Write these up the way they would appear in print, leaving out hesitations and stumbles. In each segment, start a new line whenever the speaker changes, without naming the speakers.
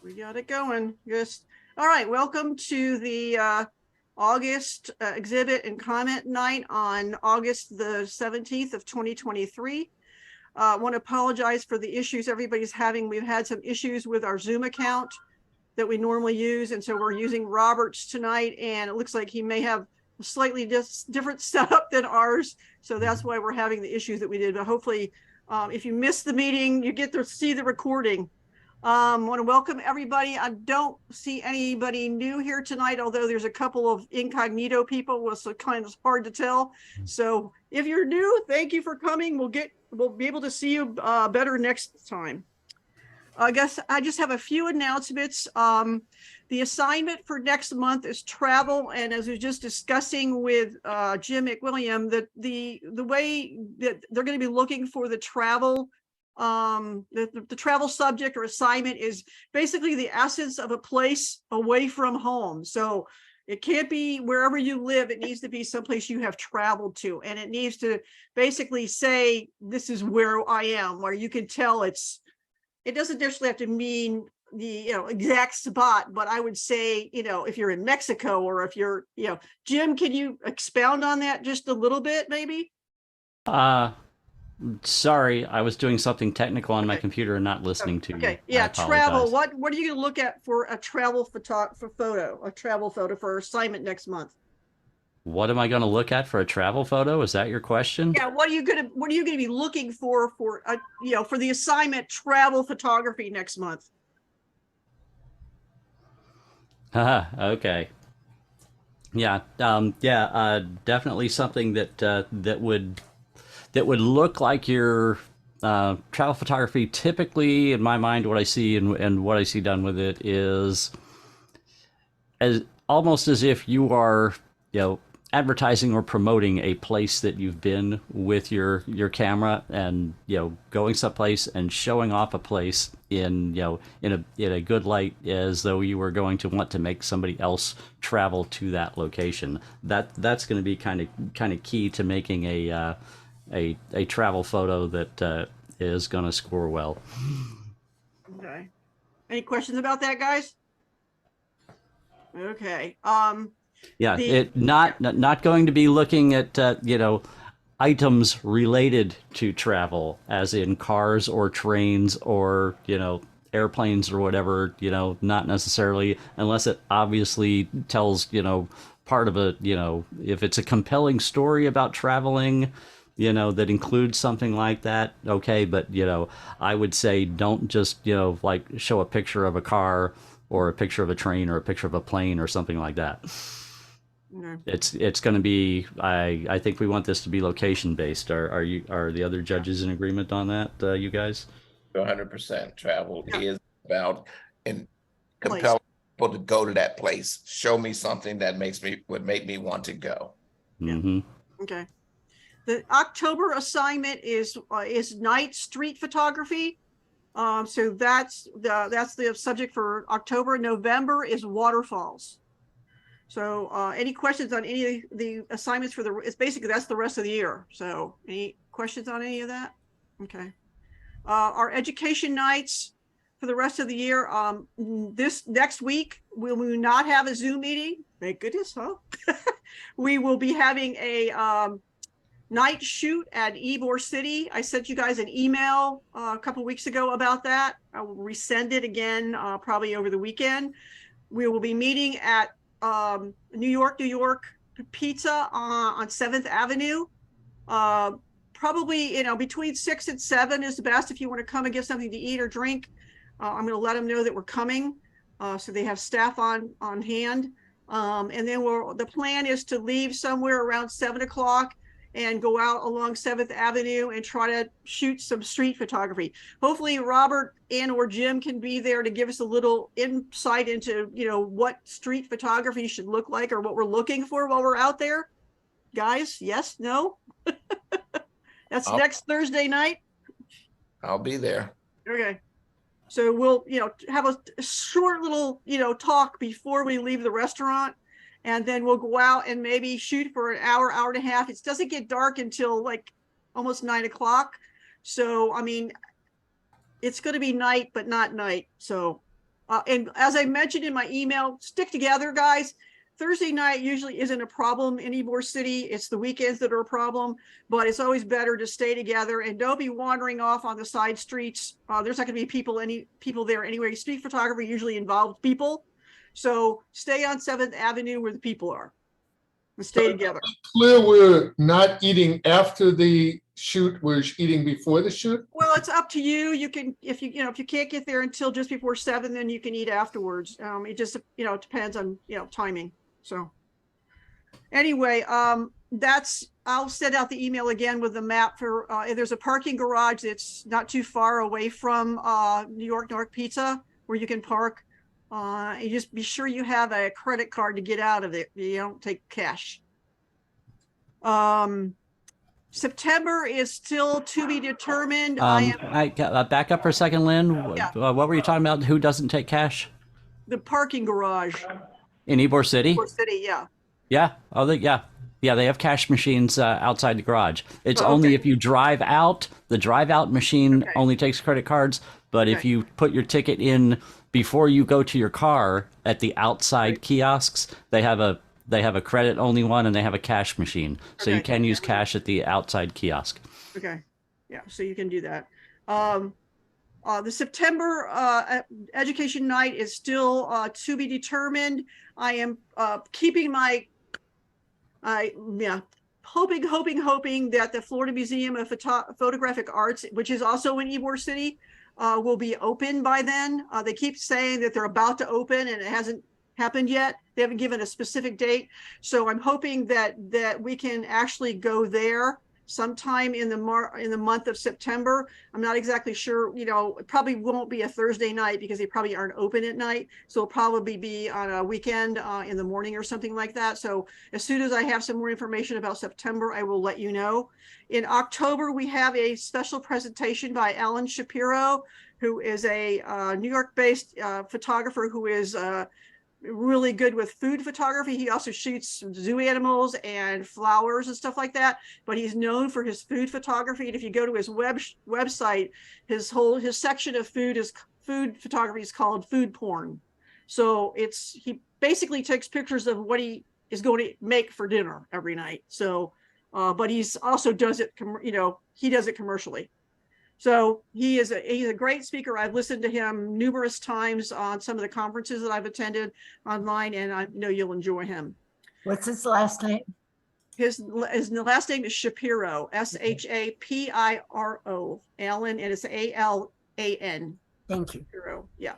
We got it going. Just all right. Welcome to the August exhibit and comment night on August the 17th of 2023. I want to apologize for the issues everybody's having. We've had some issues with our Zoom account that we normally use, and so we're using Robert's tonight, and it looks like he may have a slightly different setup than ours, so that's why we're having the issues that we did. But hopefully, if you missed the meeting, you get to see the recording. I want to welcome everybody. I don't see anybody new here tonight, although there's a couple of incognito people, so kind of hard to tell. So if you're new, thank you for coming. We'll be able to see you better next time. I guess I just have a few announcements. The assignment for next month is travel, and as we were just discussing with Jim McWilliam, that the way that they're going to be looking for the travel, the travel subject or assignment is basically the essence of a place away from home. So it can't be wherever you live. It needs to be someplace you have traveled to, and it needs to basically say, this is where I am, where you can tell it doesn't necessarily have to mean the exact spot, but I would say, if you're in Mexico, or if you're, Jim, can you expound on that just a little bit, maybe?
Sorry, I was doing something technical on my computer and not listening to you.
Okay, yeah, travel. What are you going to look at for a travel photo for assignment next month?
What am I going to look at for a travel photo? Is that your question?
Yeah, what are you going to be looking for for the assignment travel photography next month?
Okay. Yeah, definitely something that would look like your travel photography. Typically, in my mind, what I see and what I see done with it is as almost as if you are, advertising or promoting a place that you've been with your camera, and going someplace and showing off a place in a good light, as though you were going to want to make somebody else travel to that location. That's going to be kind of key to making a travel photo that is going to score well.
Okay. Any questions about that, guys? Okay.
Yeah, it not going to be looking at items related to travel, as in cars or trains or airplanes or whatever. Not necessarily, unless it obviously tells part of a if it's a compelling story about traveling, that includes something like that. Okay, but I would say don't just like show a picture of a car or a picture of a train or a picture of a plane or something like that. No. It's going to be. I think we want this to be location based. Are the other judges in agreement on that? You guys?
100%. Travel is about and compel people to go to that place. Show me something that would make me want to go.
Mm-hmm.
Okay. The October assignment is night street photography. So that's the subject for October. November is waterfalls. So any questions on any of the assignments it's basically that's the rest of the year. So any questions on any of that? Okay. Our education nights for the rest of the year. This next week, we will not have a Zoom meeting. Thank goodness, huh? We will be having a night shoot at Ybor City. I sent you guys an email a couple of weeks ago about that. I will resend it again probably over the weekend. We will be meeting at New York Pizza on 7th Avenue. Probably, between 6 and 7 is the best if you want to come and get something to eat or drink. I'm going to let them know that we're coming, so they have staff on hand. And then the plan is to leave somewhere around 7 o'clock and go out along 7th Avenue and try to shoot some street photography. Hopefully Robert or Jim can be there to give us a little insight into, what street photography should look like or what we're looking for while we're out there. Guys, yes, no? That's next Thursday night.
I'll be there.
Okay. So we'll, have a short little, talk before we leave the restaurant. And then we'll go out and maybe shoot for an hour and a half. It doesn't get dark until like almost 9 o'clock. So, I mean, it's going to be night, but not night. So And as I mentioned in my email, stick together, guys. Thursday night usually isn't a problem in Ybor City. It's the weekends that are a problem, but it's always better to stay together and don't be wandering off on the side streets. There's not going to be people there anyway. Street photography usually involves people. So stay on 7th Avenue where the people are and stay together.
Clear we're not eating after the shoot, we're eating before the shoot?
Well, it's up to you. You can, if you can't get there until just before 7, then you can eat afterwards. It just, it depends on, timing. So anyway, I'll send out the email again with the map for, there's a parking garage that's not too far away from New York Pizza where you can park. You just be sure you have a credit card to get out of it. You don't take cash. September is still to be determined.
Back up for a second, Lynn.
Yeah.
What were you talking about? Who doesn't take cash?
The parking garage.
In Ybor City?
Ybor City, yeah.
Yeah. Oh, yeah. They have cash machines outside the garage. It's
Oh,
only
okay.
if you drive out. The drive out machine
Okay.
only takes credit cards. But if
Okay.
you put your ticket in before you go to your car at the outside
Right.
kiosks, they have a credit only one and they have a cash machine. So you
Okay.
can use cash at the outside kiosk.
Okay, yeah, so you can do that. The September education night is still to be determined. I am keeping my, hoping that the Florida Museum of Photographic Arts, which is also in Ybor City, will be open by then. They keep saying that they're about to open and it hasn't happened yet. They haven't given a specific date. So I'm hoping that we can actually go there sometime in the month of September. I'm not exactly sure, it probably won't be a Thursday night because they probably aren't open at night. So it'll probably be on a weekend in the morning or something like that. So as soon as I have some more information about September, I will let you know. In October, we have a special presentation by Alan Shapiro, who is a New York-based photographer who is really good with food photography. He also shoots zoo animals and flowers and stuff like that, but he's known for his food photography. And if you go to his website, his section of food photography is called food porn. So he basically takes pictures of what he is going to make for dinner every night. So, but he's also does it, he does it commercially. So he's a great speaker. I've listened to him numerous times on some of the conferences that I've attended online, and I know you'll enjoy him.
What's his last name?
His last name is Shapiro, Shapiro, Alan, and it's Alan.
Thank you.
Shapiro, yeah.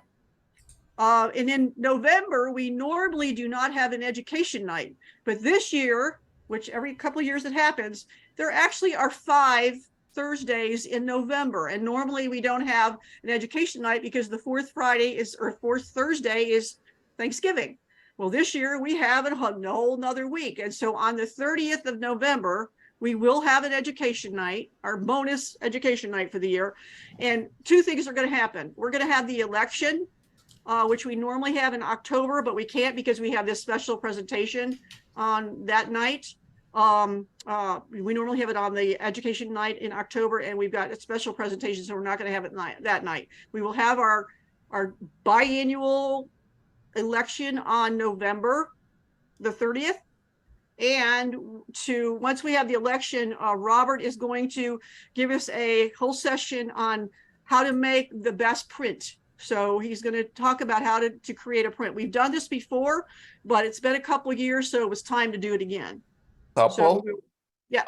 And in November, we normally do not have an education night, but this year, which every couple of years it happens, there actually are 5 Thursdays in November, and normally we don't have an education night because the fourth Thursday is Thanksgiving. Well, this year we have a whole nother week, and so on the 30th of November we will have an education night, our bonus education night for the year. And 2 things are going to happen. We're going to have the election, which we normally have in October, but we can't because we have this special presentation on that night. We normally have it on the education night in October, and we've got a special presentation, so we're not going to have it that night. We will have our biannual election on November the 30th. And once we have the election, Robert is going to give us a whole session on how to make the best print. So he's going to talk about how to create a print. We've done this before, but it's been a couple of years, so it was time to do it again. Yeah.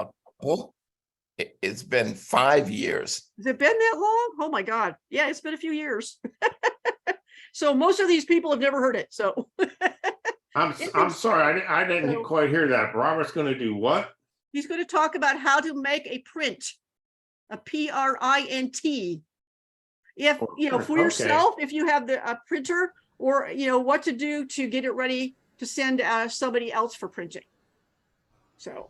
It's been 5 years.
Has it been that long? Oh my God. Yeah, it's been a few years. So most of these people have never heard it. So
I'm sorry, I didn't quite hear that. Robert's going to do what?
he's going to talk about how to make a print, a print. If, for yourself, if you have a printer, or, what to do to get it ready to send somebody else for printing. So,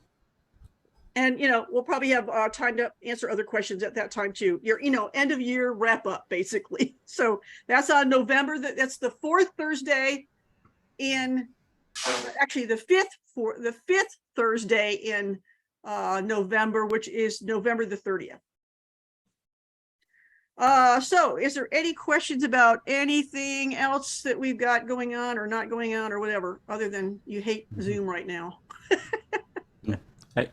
and, we'll probably have time to answer other questions at that time too. Your, end of year wrap up, basically. So that's on November. That's the 4th Thursday in, actually the 5th Thursday in November, which is November the 30th. So is there any questions about anything else that we've got going on or not going on or whatever, other than you hate Zoom right now?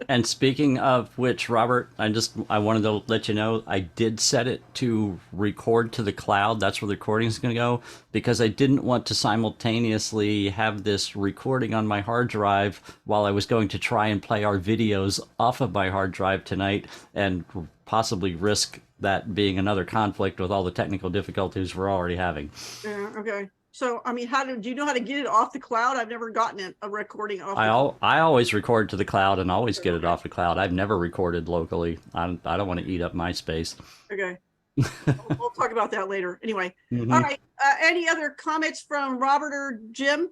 And speaking of which, Robert, I wanted to let you know I did set it to record to the cloud. That's where the recording is going to go, because I didn't want to simultaneously have this recording on my hard drive while I was going to try and play our videos off of my hard drive tonight, and possibly risk that being another conflict with all the technical difficulties we're already having.
Yeah, okay. So, I mean, do you know how to get it off the cloud? I've never gotten a recording off.
I always record to the cloud and always get it off the cloud. I've never recorded locally. I don't want to eat up my space.
Okay. We'll talk about that later. Anyway. All right. Any other comments from Robert or Jim?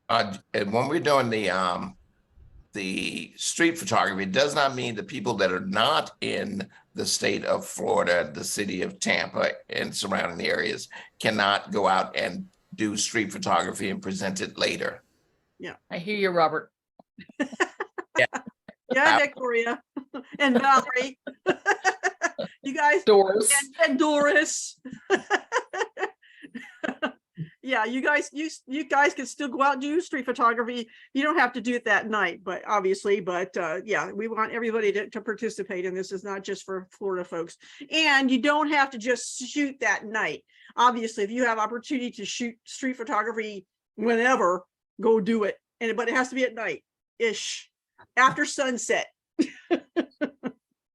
And when we're doing the street photography, it does not mean the people that are not in the state of Florida, the city of Tampa and surrounding areas cannot go out and do street photography and present it later.
Yeah.
I hear you, Robert.
Yeah, Victoria and Valerie. You guys.
Doris.
And Doris. Yeah, you guys can still go out and do street photography. You don't have to do it that night, but obviously, yeah, we want everybody to participate in this. Is not just for Florida folks. And you don't have to just shoot that night. Obviously, if you have opportunity to shoot street photography whenever, go do it. But it has to be at night-ish, after sunset.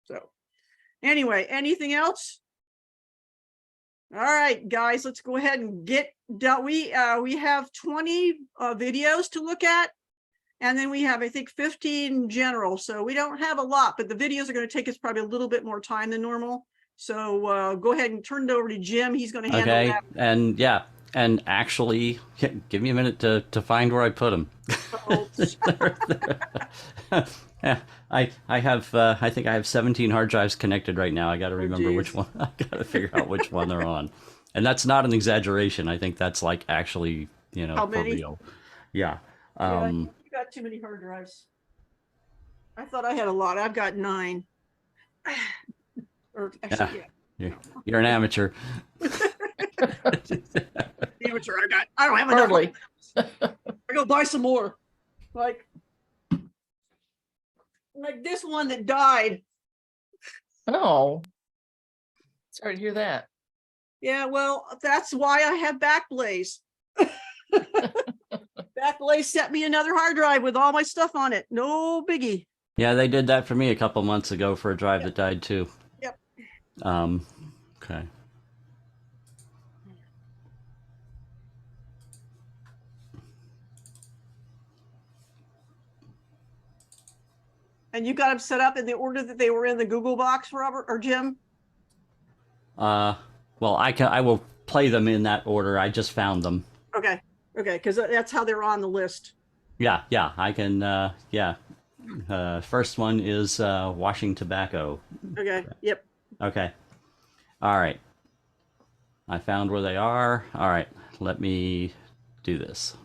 So anyway, anything else? All right, guys, let's go ahead and get done. We have 20 videos to look at, and then we have, I think, 15 general. So we don't have a lot, but the videos are going to take us probably a little bit more time than normal. So go ahead and turn it over to Jim. He's going to handle that.
And yeah, and actually, give me a minute to find where I put them. Yeah, I think I have 17 hard drives connected right now. I got to remember which one. I got to figure out which one they're on, and that's not an exaggeration. I think that's like actually,
How
for
many?
real. Yeah.
You got too many hard drives. I thought I had a lot. I've got 9. Or actually, yeah.
You're an amateur.
Amateur. I don't have enough.
Hardly.
I go buy some more. Like this one that died.
Oh, sorry to hear that.
Yeah, well, that's why I have Backblaze. Backblaze sent me another hard drive with all my stuff on it. No biggie.
Yeah, they did that for me a couple months ago for a drive that died too.
Yep.
Okay.
And you got them set up in the order that they were in the Google box, Robert or Jim?
Well, I will play them in that order. I just found them.
Okay, because that's how they're on the list.
Yeah, I can. Yeah. First one is washing tobacco.
Okay. Yep.
Okay. All right. I found where they are. All right. Let me do this.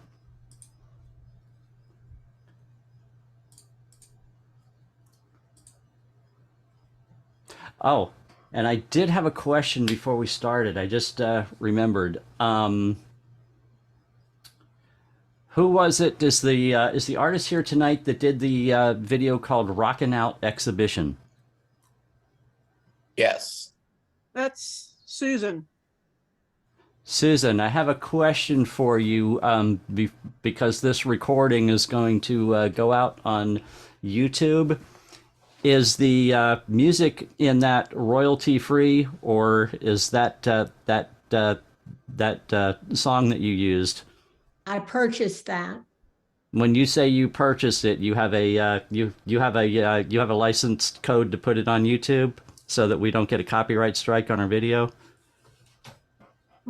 Oh, and I did have a question before we started. I just remembered. Who was it? Is the artist here tonight that did the video called "Rockin' Out Exhibition"?
Yes.
That's Susan.
Susan, I have a question for you because this recording is going to go out on YouTube. Is the music in that royalty free, or is that song that you used?
I purchased that.
When you say you purchased it, you have a you have a licensed code to put it on YouTube so that we don't get a copyright strike on our video.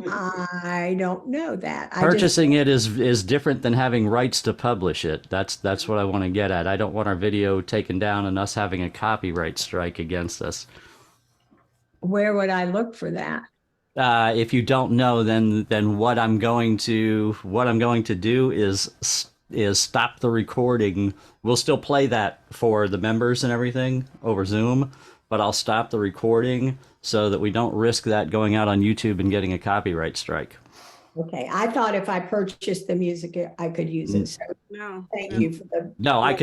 I don't know that.
Purchasing it is different than having rights to publish it. That's what I want to get at. I don't want our video taken down and us having a copyright strike against us.
Where would I look for that?
If you don't know, then what I'm going to do is stop the recording. We'll still play that for the members and everything over Zoom, but I'll stop the recording so that we don't risk that going out on YouTube and getting a copyright strike.
Okay, I thought if I purchased the music, I could use it. So
No.
thank
no.
you for the.
No, like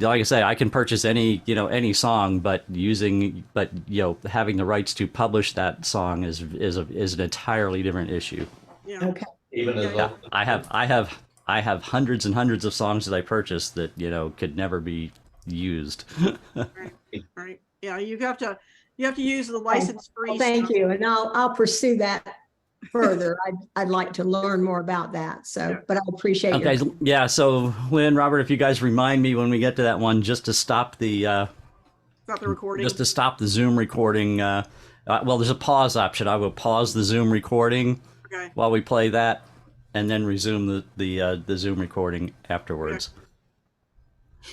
I say, I can purchase any song, but having the rights to publish that song is an entirely different issue.
Yeah.
Okay,
Yeah, I have hundreds and hundreds of songs that I purchased that could never be used.
Right. Yeah, you have to use the license free.
well, thank you, and I'll pursue that further. I'd like to learn more about that. So, but I appreciate
Okay,
your.
yeah. So, Lynn, Robert, if you guys remind me when we get to that one, just to stop the
Stop the recording.
just to stop the Zoom recording. Well, there's a pause option. I will pause the Zoom recording
Okay.
while we play that, and then resume the Zoom recording afterwards.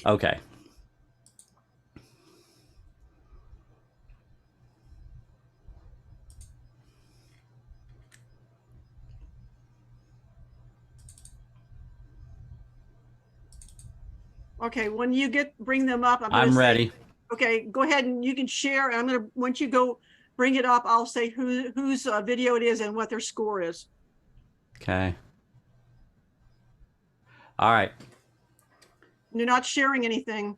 Okay.
Okay, when you bring them up, gonna
I'm
say-
ready.
Okay, go ahead and you can share. And once you go bring it up, I'll say whose video it is and what their score is.
Okay. All right.
You're not sharing anything.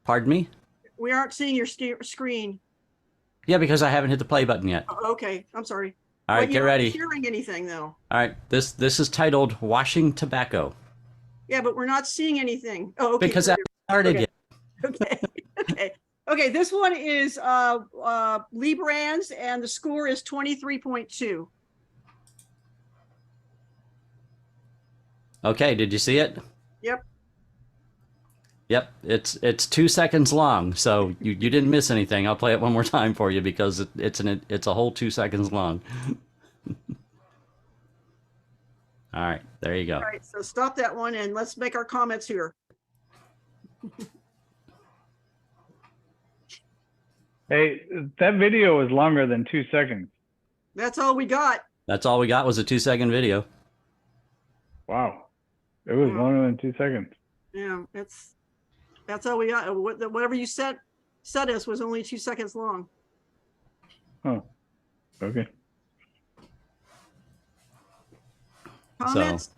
Pardon me?
We aren't seeing your screen.
Yeah, because I haven't hit the play button yet.
Okay, I'm sorry.
All right,
But
get
you're
ready.
not sharing anything though.
All right, this is titled "Washing Tobacco"
Yeah, but we're not seeing anything. Oh, okay.
because I haven't started
Okay.
yet.
Okay. Okay. Okay. This one is Lee Brands, and the score is 23.2.
Okay, did you see it?
Yep.
Yep, it's 2 seconds long, so you didn't miss anything. I'll play it one more time for you because it's a whole 2 seconds long. All right, there you go.
All right. So stop that one and let's make our comments here.
Hey, that video is longer than 2 seconds.
That's all we got.
That's all we got was a 2-second video.
Wow. It was
Yeah.
longer than 2 seconds.
Yeah, that's all we got. Whatever you set us was only 2 seconds long.
Oh, okay.
Comments?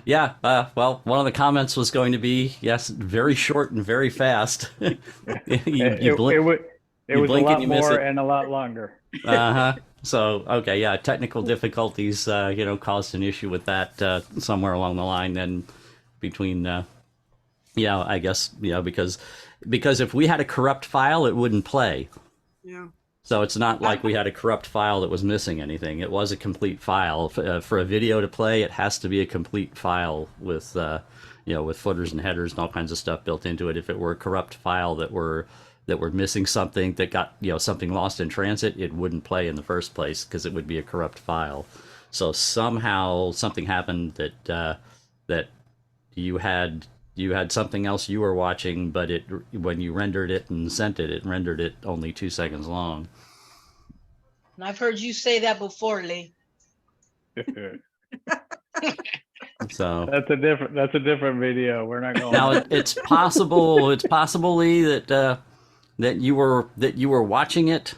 Yeah, well, one of the comments was going to be, yes, very short and very fast. you
It
blink,
was a
blink and
lot
you miss
more
it.
and a lot longer.
Uh-huh. So, okay, yeah, technical difficulties, caused an issue with that somewhere along the line then between, I guess, because if we had a corrupt file, it wouldn't play.
Yeah.
So it's not like we had a corrupt file that was missing anything. It was a complete file. For a video to play, it has to be a complete file with, with footers and headers and all kinds of stuff built into it. If it were a corrupt file that were missing something, that got something lost in transit, it wouldn't play in the first place because it would be a corrupt file. So somehow something happened that you had something else you were watching, but when you rendered it and sent it, it rendered it only 2 seconds long.
And I've heard you say that before, Lee.
So
That's a different video. We're not going.
now it's possible Lee, that you were watching it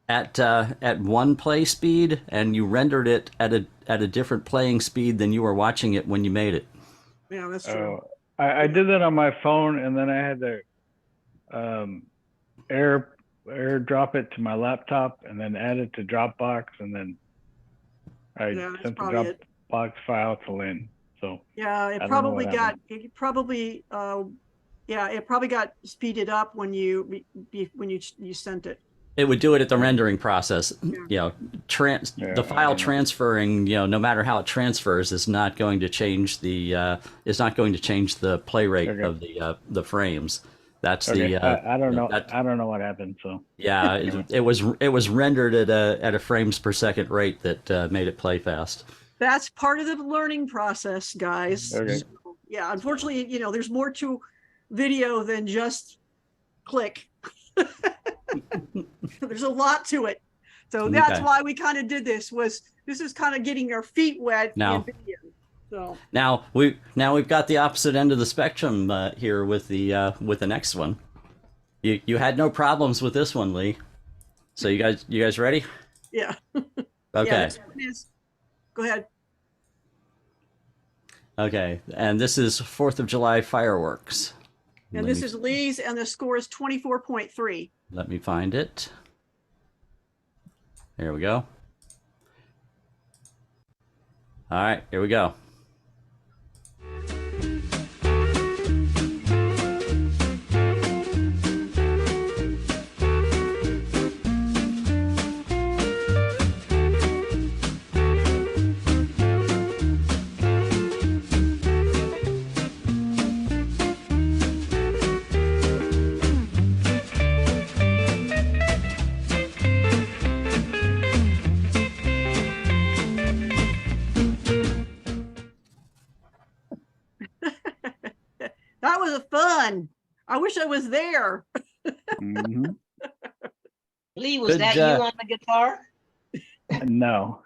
at one play speed and you rendered it at a different playing speed than you were watching it when you made it.
Yeah, that's true.
I did that on my phone, and then I had to airdrop it to my laptop, and then add it to Dropbox, and then I
Yeah, that's
sent the
probably it.
Dropbox file to Lynn. So
Yeah,
I don't know what happened.
it probably got speeded up when you sent it.
It would do it at the rendering process.
Yeah.
The file transferring, no matter how it transfers, is not going to change the play rate
Okay.
of the frames. That's
okay,
the
I don't know.
that-
I don't know what happened. So
yeah, it was rendered at a frames per second rate that made it play fast.
That's part of the learning process, guys.
Okay.
So, yeah, unfortunately, there's more to video than just click. There's a lot to it. So that's
Okay.
why we kind of did this is kind of getting our feet wet
Now-
in video. So
Now we've got the opposite end of the spectrum here with the next one. You had no problems with this one, Lee. So you guys ready?
Yeah.
Okay.
Yeah, this one is, go ahead.
Okay. And this is 4th of July fireworks.
And this is Lee's, and the score is 24.3.
Let me find it. There we go. All right, here we go.
That was fun. I wish I was there.
Mhm.
Lee, was
Good,
that you on the guitar?
No.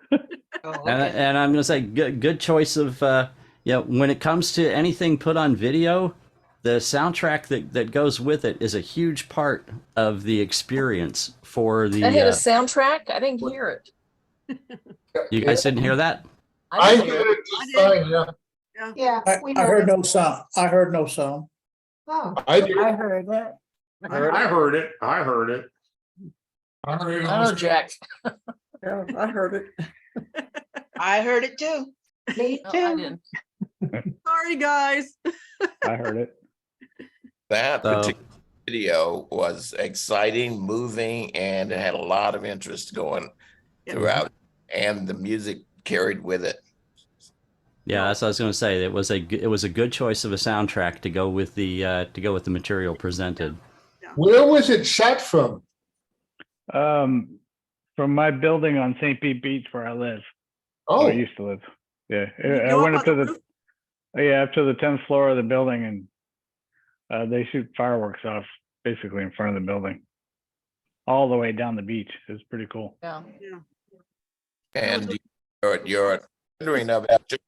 Oh, okay.
And I'm going to say good choice of when it comes to anything put on video, the soundtrack that goes with it is a huge part of the experience for the
That had a soundtrack? I didn't hear it.
you guys didn't hear that?
I
didn't
did
hear
it just fine, yeah.
Yeah.
I heard no sound. I heard no sound.
Oh,
I did.
I heard that.
I heard it. I heard it.
I don't know, Jack.
Yeah, I heard it.
I heard it too.
Me
No, I
too.
didn't.
Sorry, guys.
I heard it.
That
So-
particular video was exciting, moving, and it had a lot of interest going
Yeah.
throughout, and the music carried with it.
Yeah, that's what I was going to say. It was a good choice of a soundtrack to go with the material presented.
Where was it shot from?
From my building on St. Pete Beach where I live.
Oh,
Where I used to live. Yeah.
You
I
go
went
up
up to
on the
the
roof?
up to the 10th floor of the building, and they shoot fireworks off basically in front of the building. All the way down the beach. It's pretty cool.
Yeah.
Yeah.
And you're rendering of it,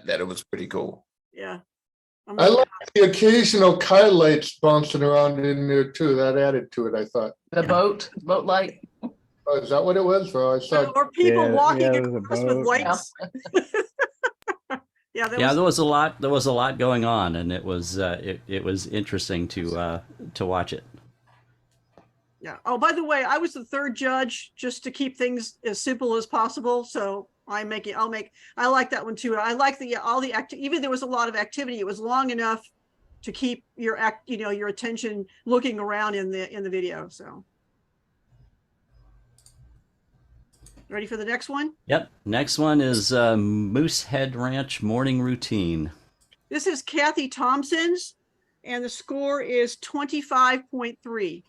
that it was pretty cool.
Yeah. I'm
I
really-
like the occasional car lights bouncing around in there too. That added to it, I thought.
The boat light.
Oh, is that what it was? Well, I saw,
Or people
Yeah,
walking
there's a
across with
boat.
lights. Yeah,
Yeah, there was a lot going on, and it was interesting to watch it.
Yeah. Oh, by the way, I was the third judge just to keep things as simple as possible. So I like that one too. I like even there was a lot of activity. It was long enough to keep your attention looking around in the video. So ready for the next one?
Yep. Next one is Moosehead Ranch morning routine.
This is Kathy Thompson's, and the score is 25.3.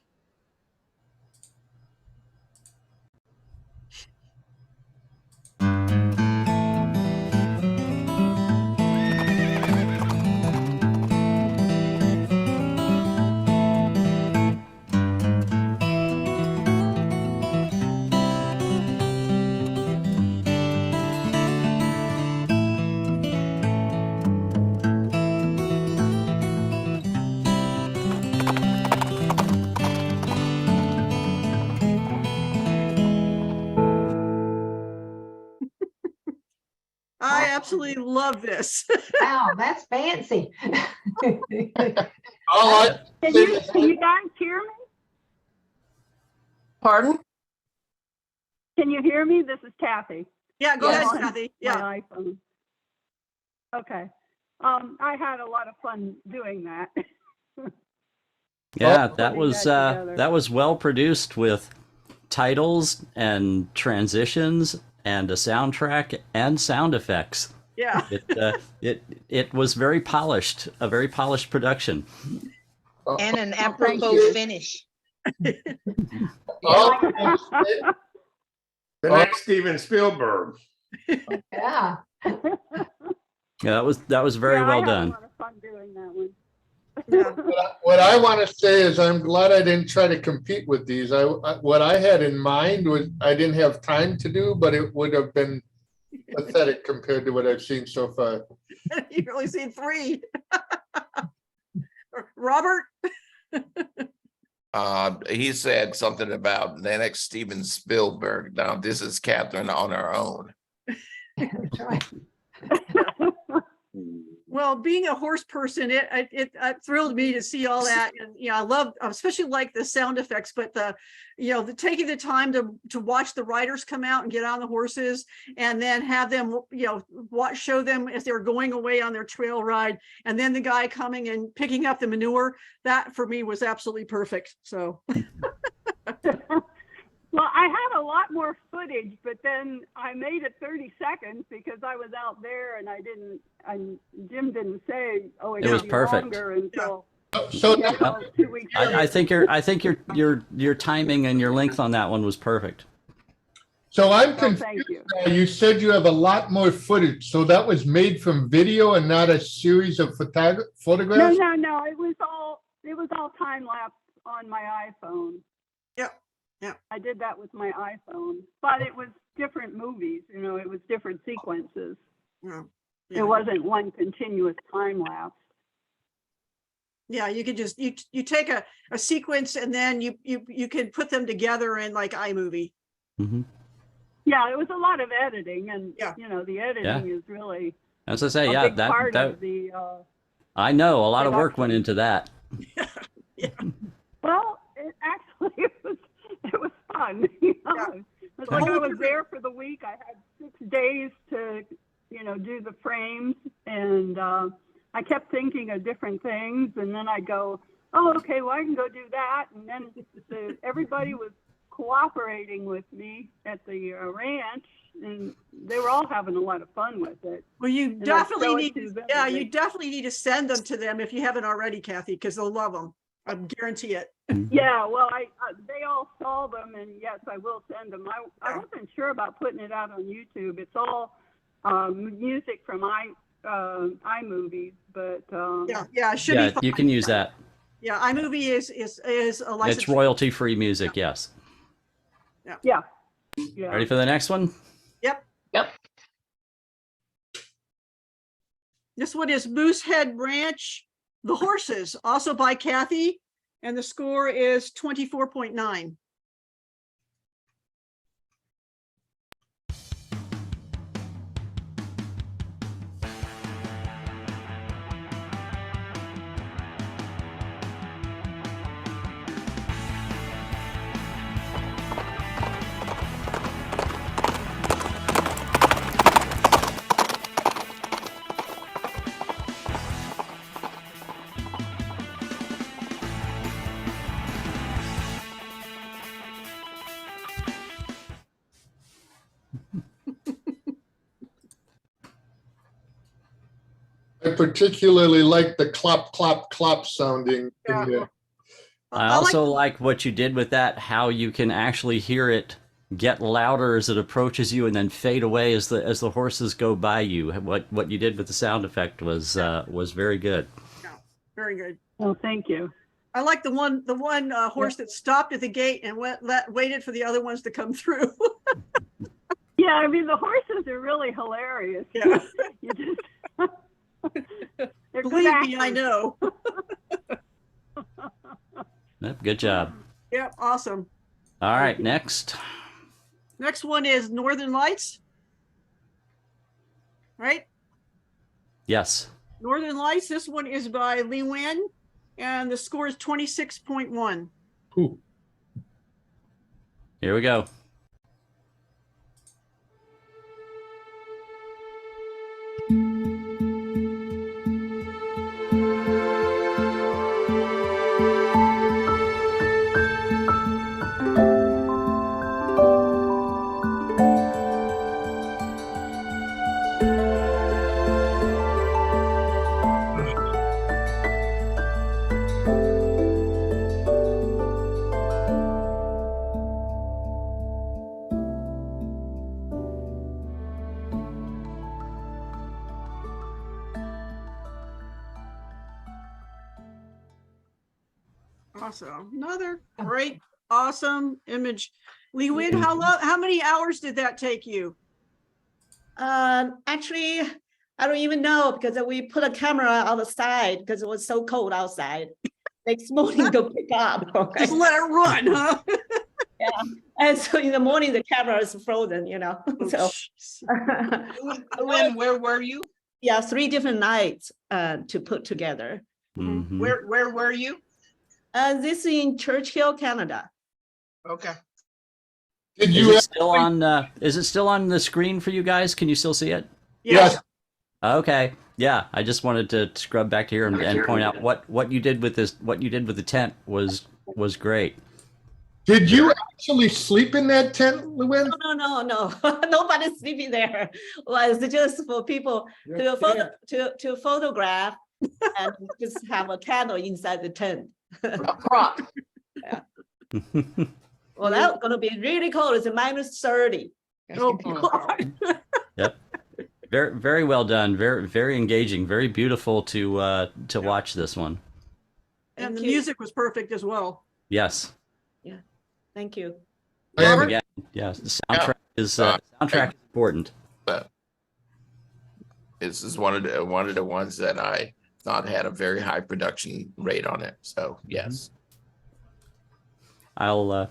I absolutely love this.
Wow, that's fancy.
all I
Can you guys hear me?
Pardon?
Can you hear me? This is Kathy.
Yeah, go
Yes.
ahead, Kathy. Yeah.
My iPhone. Okay. I had a lot of fun doing that.
Yeah,
Putting
that was
that together.
that was well produced with titles and transitions and a soundtrack and sound effects.
Yeah.
It was very polished, a very polished production.
And an apropos finish.
all-
The next Steven Spielberg.
Yeah.
Yeah, that was very
Yeah,
well
I had
done.
a lot of fun doing that one.
Yeah.
What I want to say is I'm glad I didn't try to compete with these. What I had in mind was I didn't have time to do, but it would have been pathetic compared to what I've seen so far.
You've only seen 3. Robert?
He said something about the next Steven Spielberg. Now, this is Catherine on her own.
Well, being a horse person, it thrilled me to see all that, and I love, especially like the sound effects, but the taking the time to watch the riders come out and get on the horses, and then have them show them as they were going away on their trail ride, and then the guy coming and picking up the manure. That for me was absolutely perfect. So.
Well, I had a lot more footage, but then I made it 30 seconds because I was out there and Jim didn't say, oh,
It was perfect.
Longer until
So
2 weeks
I think your timing and your length on that one was perfect.
So I'm
Oh,
confused.
thank you.
You said you have a lot more footage. So that was made from video and not a series of photographs?
No. It was all time lapse on my iPhone.
Yep. Yeah.
I did that with my iPhone, but it was different movies, it was different sequences.
Yeah.
It wasn't one continuous time lapse.
Yeah, you could just you take a sequence and then you can put them together in like iMovie.
Mm-hmm.
Yeah, it was a lot of editing, and
Yeah.
the editing is really
As I say,
a
yeah,
big part of the.
I know a lot of work
production.
went into that.
Yeah.
Well, it actually it was fun. It's like I was there for the week. I had 6 days to do the frames, and I kept thinking of different things, and then I go, oh, okay, well, I can go do that, and then everybody was cooperating with me at the ranch, and they were all having a lot of fun with it.
Well, you
And
definitely
I'd show it
need
to them,
yeah,
and
you definitely need to send them to them if you haven't already, Kathy, because they'll love them. I guarantee it.
Yeah, well, they all saw them, and yes, I will send them. I wasn't sure about putting it out on YouTube. It's all music from iMovies, but
Yeah, it should be fine.
You can use that.
Yeah, iMovie is a license.
It's royalty-free music. Yes.
yeah.
Ready for the next one?
Yep.
Yep.
This one is Moosehead Ranch, The Horses, also by Kathy, and the score is 24.9.
I particularly like the clop, clop, clop sounding
Yeah.
in there.
I also like what you did with that, how you can actually hear it get louder as it approaches you and then fade away as the horses go by you. What you did with the sound effect was very good.
Yeah, very good.
Well, thank you.
I like the one horse that stopped at the gate and waited for the other ones to come through.
Yeah, I mean, the horses are really hilarious.
Yeah.
You just, they're good
Believe me, I
actors.
know.
Yep, good job.
Yep, awesome.
All right, next.
Next one is Northern Lights. Right?
Yes.
Northern Lights. This one is by Lee Wen, and the score is 26.1.
Ooh.
Here we go.
Awesome. Another great, awesome image. Lee Wen, how many hours did that take you?
Actually, I don't even know because we put a camera on the side because it was so cold outside.
next morning go pick up. Okay?
Just let it run, huh?
And so in the morning, the camera is frozen, you know.
Oh,
So
Lynn, where were you?
yeah, 3 different nights to put together.
Mhm.
Where were you?
This in Churchill, Canada.
Okay.
Did
Is
you?
it still on? Is it still on the screen for you guys? Can you still see it?
Yes.
Okay. Yeah, I just wanted to scrub back here and point out what you did with this. What you did with the tent was great.
Did you actually sleep in that tent, Luann?
No. Nobody's sleeping there. Well, it's just for people to photograph and just have a candle inside the tent.
A prop.
Well, that's gonna be really cold. It's -30.
Oh, God.
Yep. Very well done. Very engaging. Very beautiful to watch this one.
And
Thank
the
you.
music was perfect as well.
Yes.
Thank you.
Robert?
Again, yes. The soundtrack is important.
But this is one of the ones that I thought had a very high production rate on it. So yes.
I'm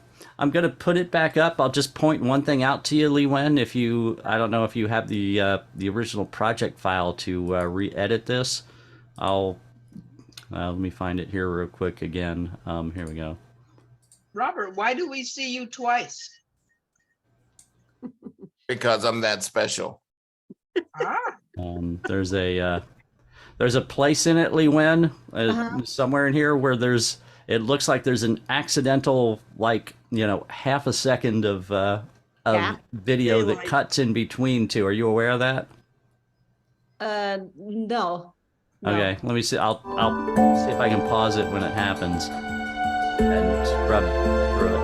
gonna put it back up. I'll just point one thing out to you, Lee Wen. If you, I don't know if you have the original project file to re-edit this. Let me find it here real quick again. Here we go.
Robert, why do we see you twice?
Because I'm that special.
There's a place in it, Lee Wen, somewhere in here where it looks like there's an accidental, like, half a second of video that cuts in between two. Are you aware of that?
No.
Okay, let me see. I'll see if I can pause it when it happens and scrub through it.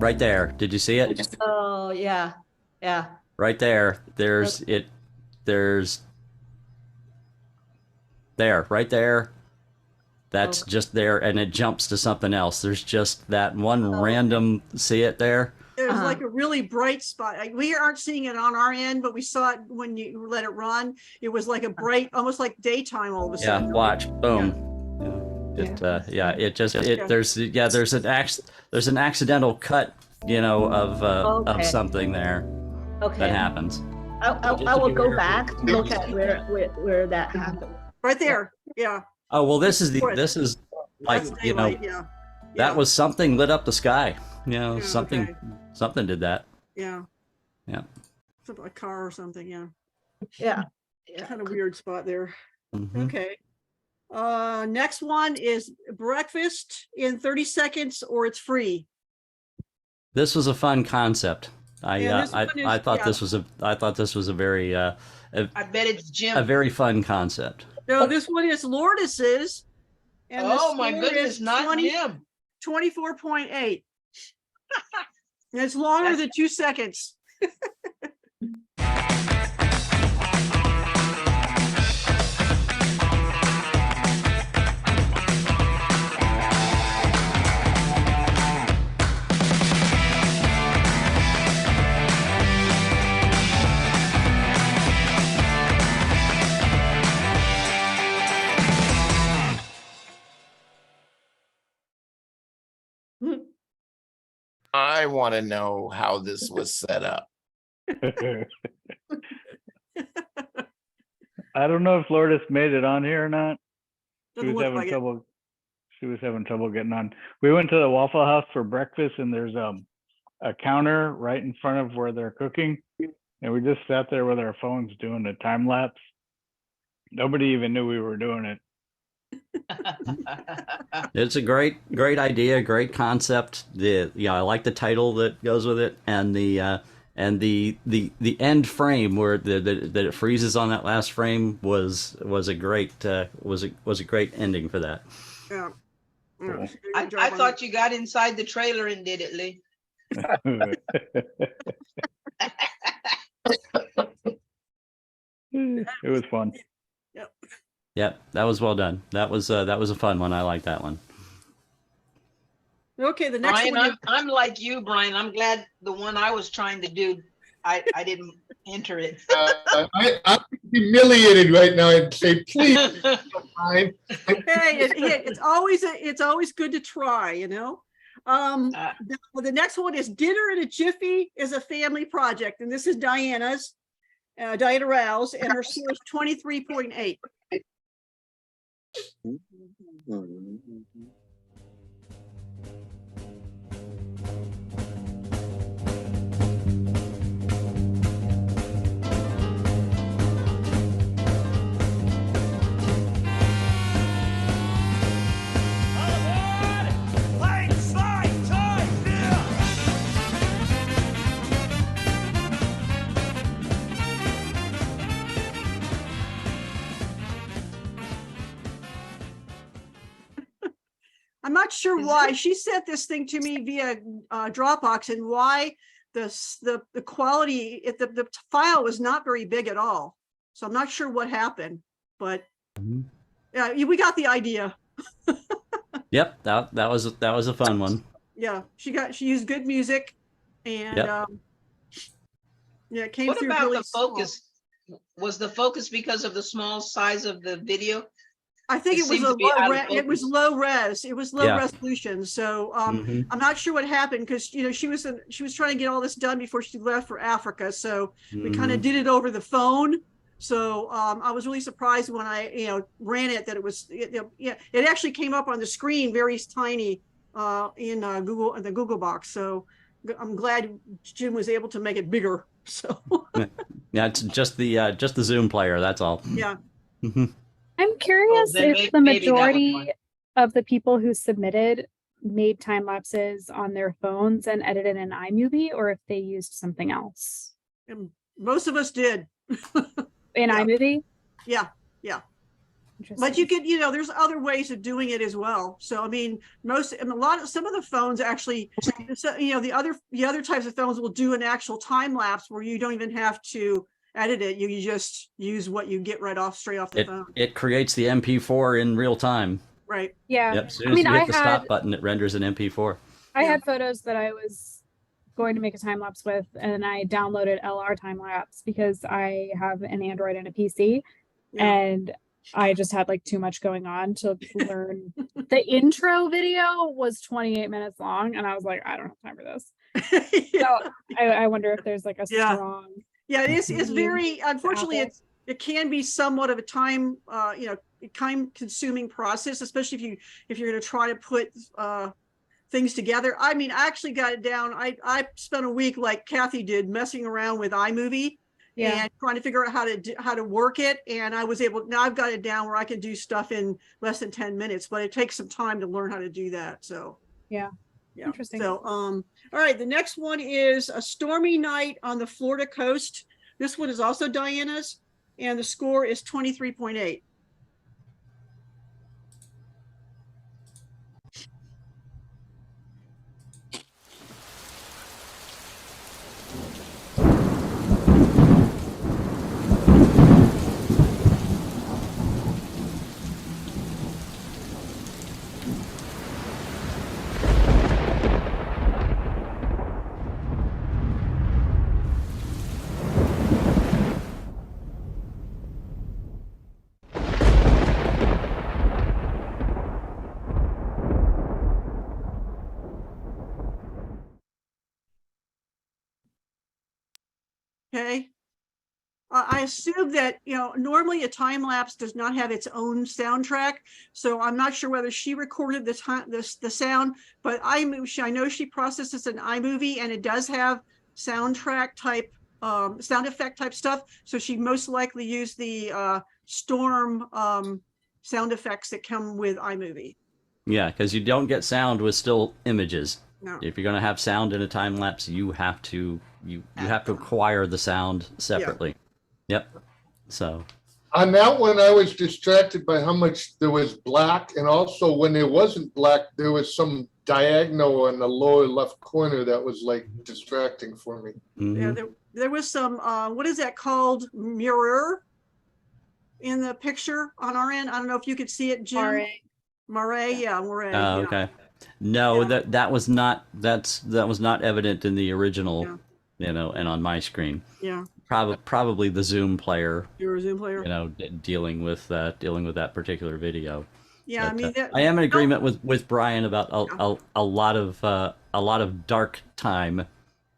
Right there. Did you see it?
Oh, yeah.
Right there. There's right there. That's just there, and it jumps to something else. There's just that one random, see it there?
It was like a really bright spot. We aren't seeing it on our end, but we saw it when you let it run. It was like a bright, almost like daytime all of a sudden.
Yeah, watch. Boom. There's an accidental cut, of something there that happens.
I will go back to look at where that happened.
Right there. Yeah.
Oh, well, this is like,
That's daylight, yeah.
that was something lit up the sky. Something
okay.
something did that.
Yeah.
Yeah.
Something like a car or something, yeah.
Yeah.
Kind of weird spot there.
Mhm.
Okay. Next one is breakfast in 30 seconds or it's free.
This was a fun concept.
Yeah, this one is-
I thought this was a very
I bet it's Jim.
a very fun concept.
No, this one is Lourdes's. And the
Oh my
score
goodness,
is
not Jim.
24.8. And it's longer than 2 seconds.
I want to know how this was set up.
I don't know if Lourdes made it on here or not. She
Doesn't
was
look
having
like it.
trouble. She was having trouble getting on. We went to the Waffle House for breakfast, and there's a counter right in front of where they're cooking, and we just sat there with our phones doing a time lapse. Nobody even knew we were doing it.
It's a great idea, great concept. I like the title that goes with it, and the end frame where that it freezes on that last frame was a great ending for that.
Yeah.
Cool.
I thought you got inside the trailer and did it, Lee.
It was fun.
Yep, that was well done. That was a fun one. I like that one.
Okay, the next
Brian,
one. is-
I'm like you, Brian. I'm glad the one I was trying to do, I didn't enter it.
I'm humiliated right now and say, please, Brian.
Hey, it's always good to try, you know. The next one is Dinner in a Jiffy is a family project, and this is Diana's, Diana Rouse, and her score is 23.8. I'm not sure why she sent this thing to me via Dropbox, and why the quality, the file was not very big at all. So I'm not sure what happened, but yeah, we got the idea.
Yep, that was a fun one.
Yeah, she used good music, and
Yep.
yeah, it came
What
through
about
really
the focus? Was the focus because of the small size of the video?
I think it was
seemed to be out of
it was
focus.
low res. It was low
Yeah.
resolution. So
Mhm.
I'm not sure what happened, because she was trying to get all this done before she left for Africa. So we kind of
Mhm.
did it over the phone. So I was really surprised when I ran it, that it actually came up on the screen very tiny in the Google box. So I'm glad Jim was able to make it bigger. So
Yeah, it's just the Zoom player. That's all.
yeah.
Mhm.
I'm curious
then
if
maybe
the
that was
majority
one.
of the people who submitted made time lapses on their phones and edited in iMovie, or if they used something else
And most of us did.
in
Yeah.
iMovie.
Yeah. But you could, there's other ways of doing it as well. So I mean, some of the phones actually, the other types of phones will do an actual time lapse where you don't even have to edit it. You just use what you get straight off the phone.
It creates the MP4 in real time.
Right.
Yeah.
Yep. As soon as you hit the stop button, it renders an MP4.
I had photos that I was going to make a time lapse with, and I downloaded LR time lapse because I have an Android and a PC, and I just had like too much going on to learn. The intro video was 28 minutes long, and I was like, I don't have time for this. So I wonder if there's like a strong.
Yeah, it's very, unfortunately, it can be somewhat of a time consuming process, especially if you're going to try to put things together. I mean, I actually got it down. I spent a week, like Kathy did, messing around with iMovie and trying to figure out how to work it. And I was able, now I've got it down where I can do stuff in less than 10 minutes, but it takes some time to learn how to do that. So
yeah. Interesting.
So all right, the next one is A Stormy Night on the Florida Coast. This one is also Diana's, and the score is 23.8. Okay. I assume that, normally a time lapse does not have its own soundtrack. So I'm not sure whether she recorded the sound, but I know she processes an iMovie, and it does have soundtrack type, sound effect type stuff. So she most likely used the storm sound effects that come with iMovie.
Yeah, because you don't get sound with still images.
No.
If you're going to have sound in a time lapse, you have to acquire the sound separately. Yep. So
On that one, I was distracted by how much there was black, and also when it wasn't black, there was some diagonal in the lower left corner that was like distracting for me.
Yeah, there was some what is that called, mirror in the picture on our end. I don't know if you could see it, Jim.
Alright.
Murray, yeah, Murray.
Oh,
yeah.
okay. No,
Yeah.
that was not evident in the original,
Yeah.
and on my screen.
Yeah.
Probably the Zoom player,
You're a Zoom player.
dealing with that particular video.
Yeah, I
But,
mean,
I am in agreement with Brian about a lot of dark time,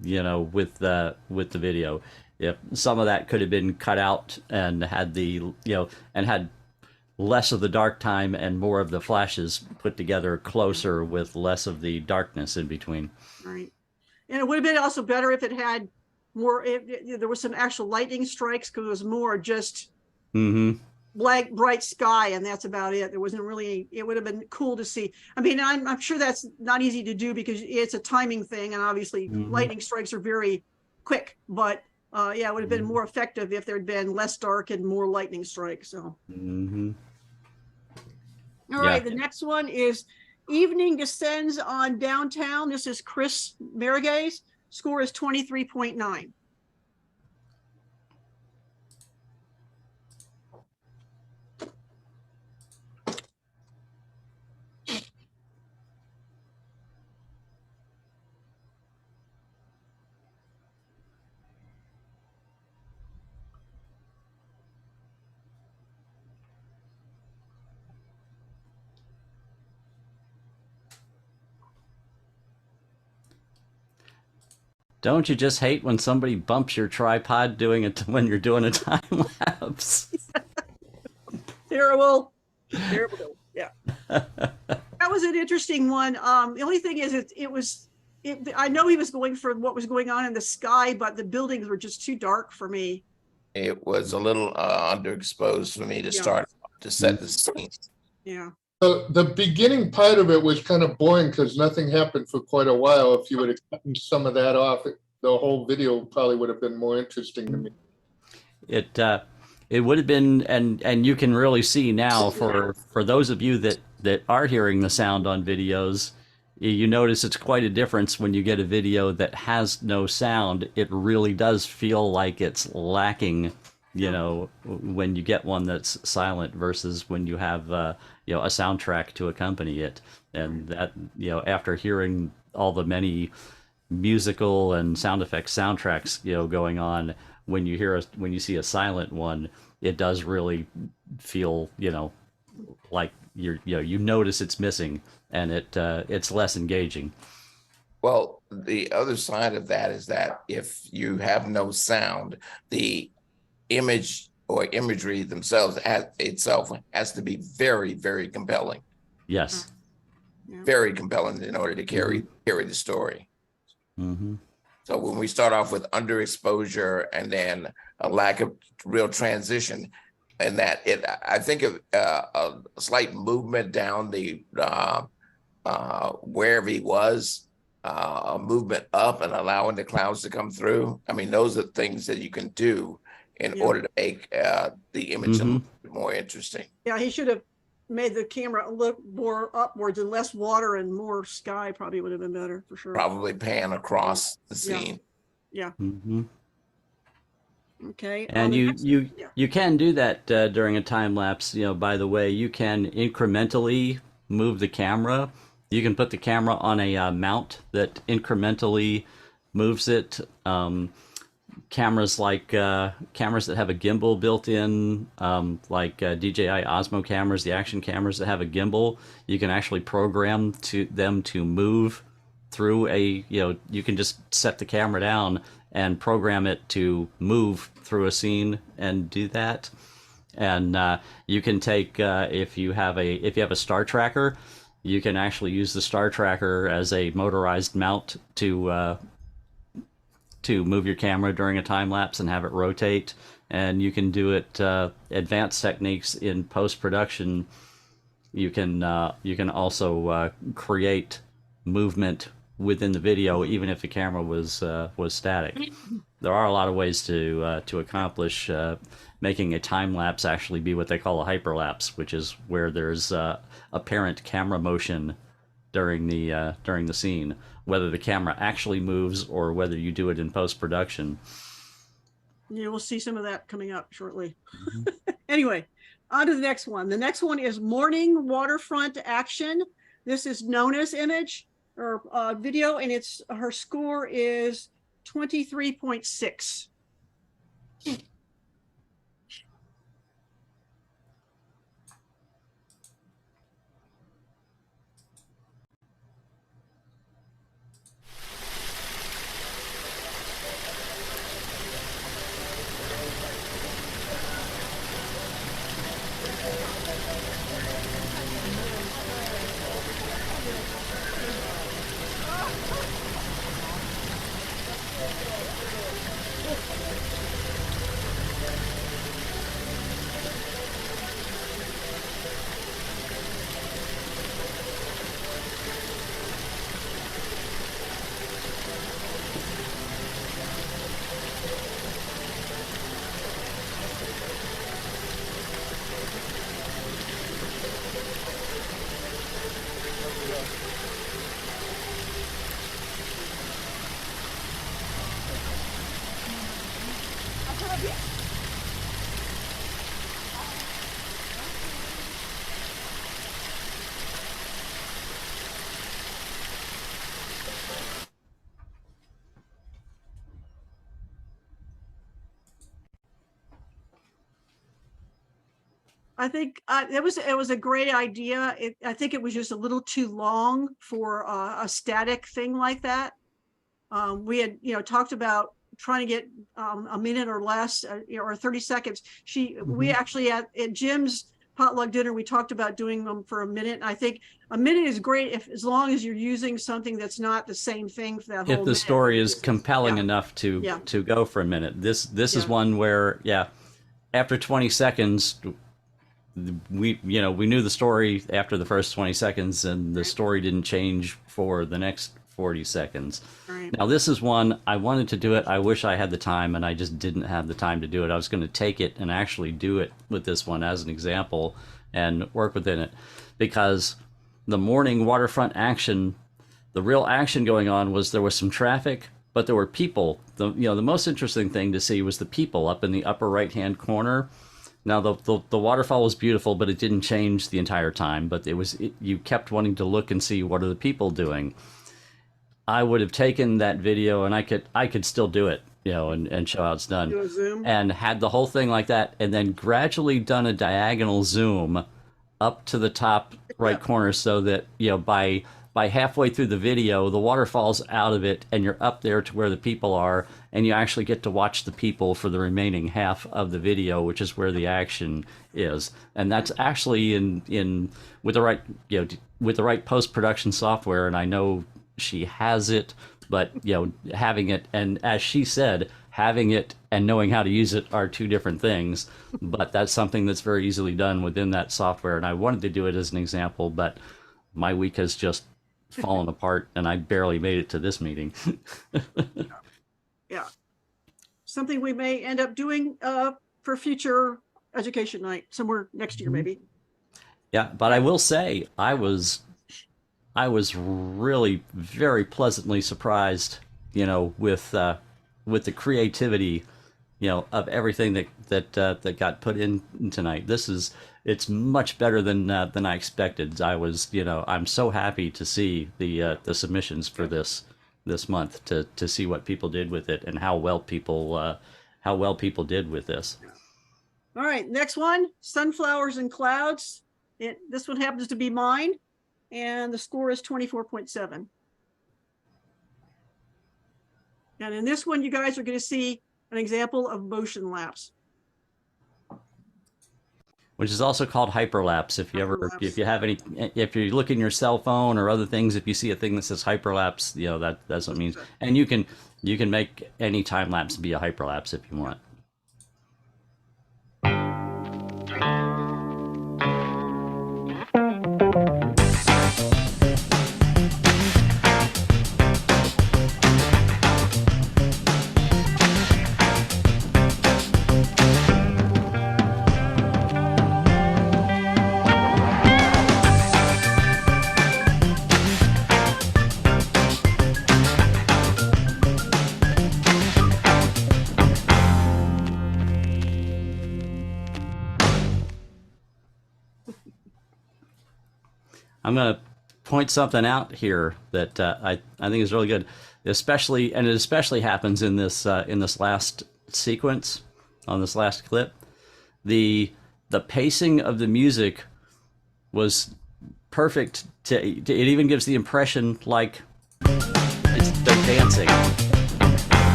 with the video. If some of that could have been cut out and had had less of the dark time and more of the flashes put together closer with less of the darkness in between.
Right. And it would have been also better if it had more, there was some actual lightning strikes, because it was more just black, bright sky, and that's about it. There wasn't really, it would have been cool to see. I mean, I'm sure that's not easy to do because it's a timing thing, and obviously lightning strikes are very quick, but yeah, it would have been more effective if there'd been less dark and more lightning strikes. So. All right, the next one is Evening Descends on Downtown. This is Chris Marigay's. Score is 23.9.
Don't you just hate when somebody bumps your tripod doing it when you're doing a time lapse?
Terrible. Terrible. Yeah. That was an interesting one. The only thing is I know he was going for what was going on in the sky, but the buildings were just too dark for me.
It was a little underexposed for me to start to set the scene.
Yeah.
The beginning part of it was kind of boring because nothing happened for quite a while. If you would have gotten some of that off, the whole video probably would have been more interesting to me.
It would have been, and you can really see now for those of you that are hearing the sound on videos, you notice it's quite a difference when you get a video that has no sound. It really does feel like it's lacking, when you get one that's silent versus when you have a soundtrack to accompany it. And that, after hearing all the many musical and sound effects soundtracks, going on, when you see a silent one, it does really feel, like you notice it's missing, and it's less engaging.
Well, the other side of that is that if you have no sound, the image or imagery themselves has to be very, very compelling.
Yes.
Very compelling in order to carry the story. So when we start off with underexposure and then a lack of real transition, and that I think of a slight movement down the wherever he was, a movement up and allowing the clouds to come through. I mean, those are things that you can do in order to make the image a little bit more interesting.
Yeah, he should have made the camera look more upwards and less water and more sky. Probably would have been better for sure.
Probably pan across the scene.
Yeah. Okay.
And you can do that during a time lapse. By the way, you can incrementally move the camera. You can put the camera on a mount that incrementally moves it. Cameras cameras that have a gimbal built in, like DJI Osmo cameras, the action cameras that have a gimbal, you can actually program them to move through you can just set the camera down and program it to move through a scene and do that. And you can take if you have a star tracker, you can actually use the star tracker as a motorized mount to move your camera during a time lapse and have it rotate. And you can do it advanced techniques in post-production. You can also create movement within the video even if the camera was static. There are a lot of ways to accomplish making a time lapse actually be what they call a hyperlapse, which is where there's apparent camera motion during the scene, whether the camera actually moves or whether you do it in post-production.
Yeah, we'll see some of that coming up shortly. Anyway, on to the next one. The next one is Morning Waterfront Action. This is Nona's image or video, and her score is 23.6. I think it was a great idea. I think it was just a little too long for a static thing like that. We had, talked about trying to get a minute or less, or 30 seconds. We actually at Jim's potluck dinner, we talked about doing them for a minute. I think a minute is great as long as you're using something that's not the same thing for that whole
If the
minute.
story is compelling enough to go for a minute. This is one where, after 20 seconds, we knew the story after the first 20 seconds, and the story didn't change for the next 40 seconds.
Right.
Now this is one I wanted to do it. I wish I had the time, and I just didn't have the time to do it. I was going to take it and actually do it with this one as an example and work within it, because the morning waterfront action, the real action going on was there was some traffic, but there were people. The most interesting thing to see was the people up in the upper right hand corner. Now the waterfall was beautiful, but it didn't change the entire time. But you kept wanting to look and see what are the people doing. I would have taken that video, and I could still do it, and show how it's done,
Do a zoom.
and had the whole thing like that, and then gradually done a diagonal zoom up to the top right corner, so that by halfway through the video, the waterfall's out of it, and you're up there to where the people are, and you actually get to watch the people for the remaining half of the video, which is where the action is. And that's actually in with the right post-production software, and I know she has it, but having it, and as she said, having it and knowing how to use it are two different things. But that's something that's very easily done within that software, and I wanted to do it as an example, but my week has just fallen apart, and I barely made it to this meeting.
Yeah, something we may end up doing for future education night somewhere next year, maybe.
Yeah, but I will say I was really very pleasantly surprised, with the creativity, of everything that got put in tonight. It's much better than I expected. I'm so happy to see the submissions for this month, to see what people did with it and how well people did with this.
All right, next one, Sunflowers and Clouds. This one happens to be mine, and the score is 24.7. And in this one, you guys are going to see an example of motion lapse,
which is also called hyperlapse. If you look in your cell phone or other things, if you see a thing that says hyperlapse, that's what it means. And you can make any time lapse be a hyperlapse if you want. point something out here that I think is really good, especially, and it especially happens in this last sequence, on this last clip. The pacing of the music was perfect. It even gives the impression like they're dancing.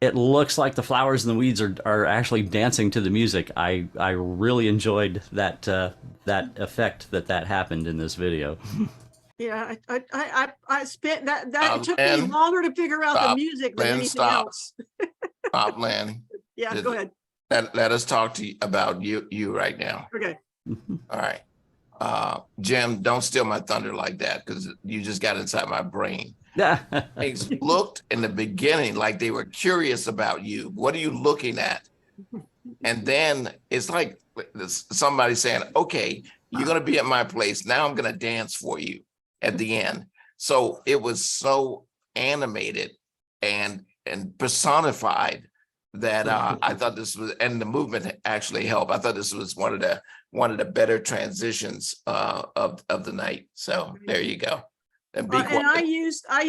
It looks like the flowers and the weeds are actually dancing to the music. I really enjoyed that effect that happened in this video.
Yeah, I spent that it took me longer to figure out the music than anything else.
Stop, Lynn.
Yeah, go ahead.
Let us talk to you about you right now.
Okay.
All right. Jim, don't steal my thunder like that, because you just got inside my brain. Things looked in the beginning like they were curious about you. What are you looking at? And then it's like somebody saying, okay, you're going to be at my place. Now I'm going to dance for you at the end. So it was so animated and personified that I thought this was, and the movement actually helped. I thought this was one of the better transitions of the night. So there you go. And
I used my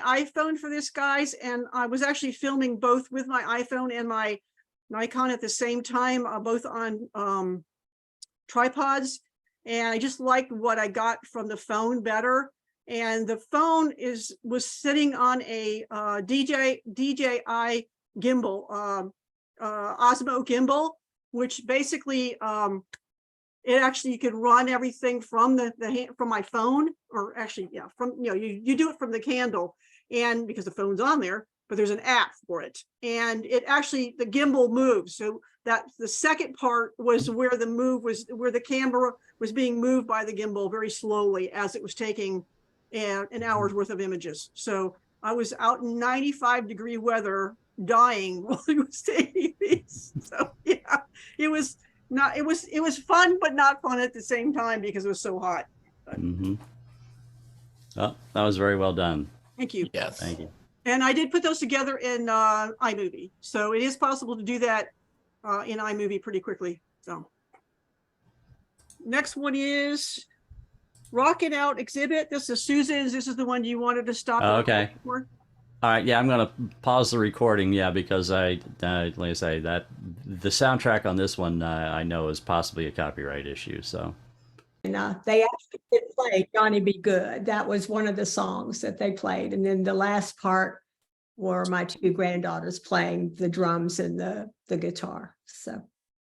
iPhone for this, guys, and I was actually filming both with my iPhone and my Nikon at the same time, both on tripods, and I just liked what I got from the phone better. And the phone was sitting on a DJI gimbal, Osmo gimbal, which basically it actually, you could run everything from from my phone, or actually, yeah, from, you do it from the candle, and because the phone's on there, but there's an app for it, and it actually, the gimbal moves. So that the second part was where the move was, where the camera was being moved by the gimbal very slowly as it was taking an hour's worth of images. So I was out in 95-degree weather dying while he was taking these. So yeah, it was fun, but not fun at the same time because it was so hot.
Mm-hmm. Oh, that was very well done.
Thank you.
Yes.
Thank you.
And I did put those together in iMovie. So it is possible to do that in iMovie pretty quickly. So next one is Rockin' Out exhibit. This is Susan's. This is the one you wanted to stop.
Okay. All right. Yeah, I'm going to pause the recording. Yeah, because like I say, that the soundtrack on this one I know is possibly a copyright issue. So.
And they actually did play Johnny Be Good. That was one of the songs that they played. And then the last part were my two granddaughters playing the drums and the guitar. So.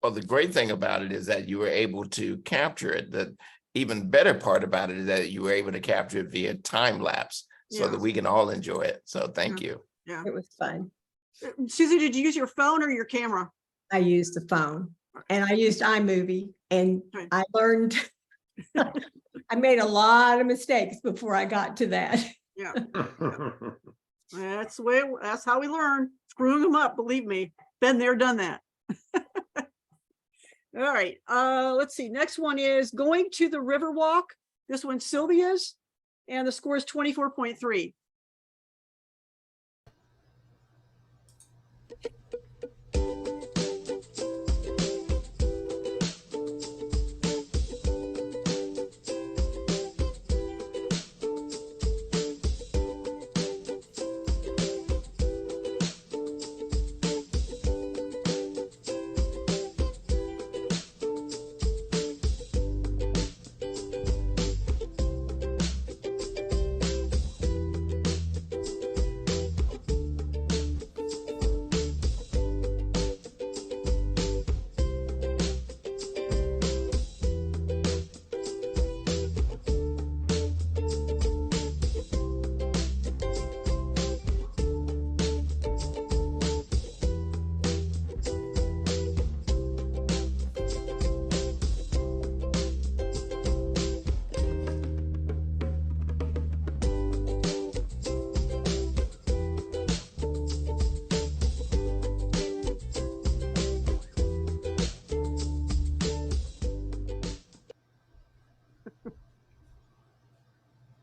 Well, the great thing about it is that you were able to capture it. The even better part about it is that you were able to capture it via time lapse, so that we can all enjoy it. So thank you.
Yeah,
it was fun.
Susie, did you use your phone or your camera?
I used the phone, and I used iMovie, and I learned. I made a lot of mistakes before I got to that.
Yeah. That's how we learn. Screwing them up, believe me. Been there, done that. All right, let's see. Next one is Going to the Riverwalk. This one's Sylvia's, and the score is 24.3.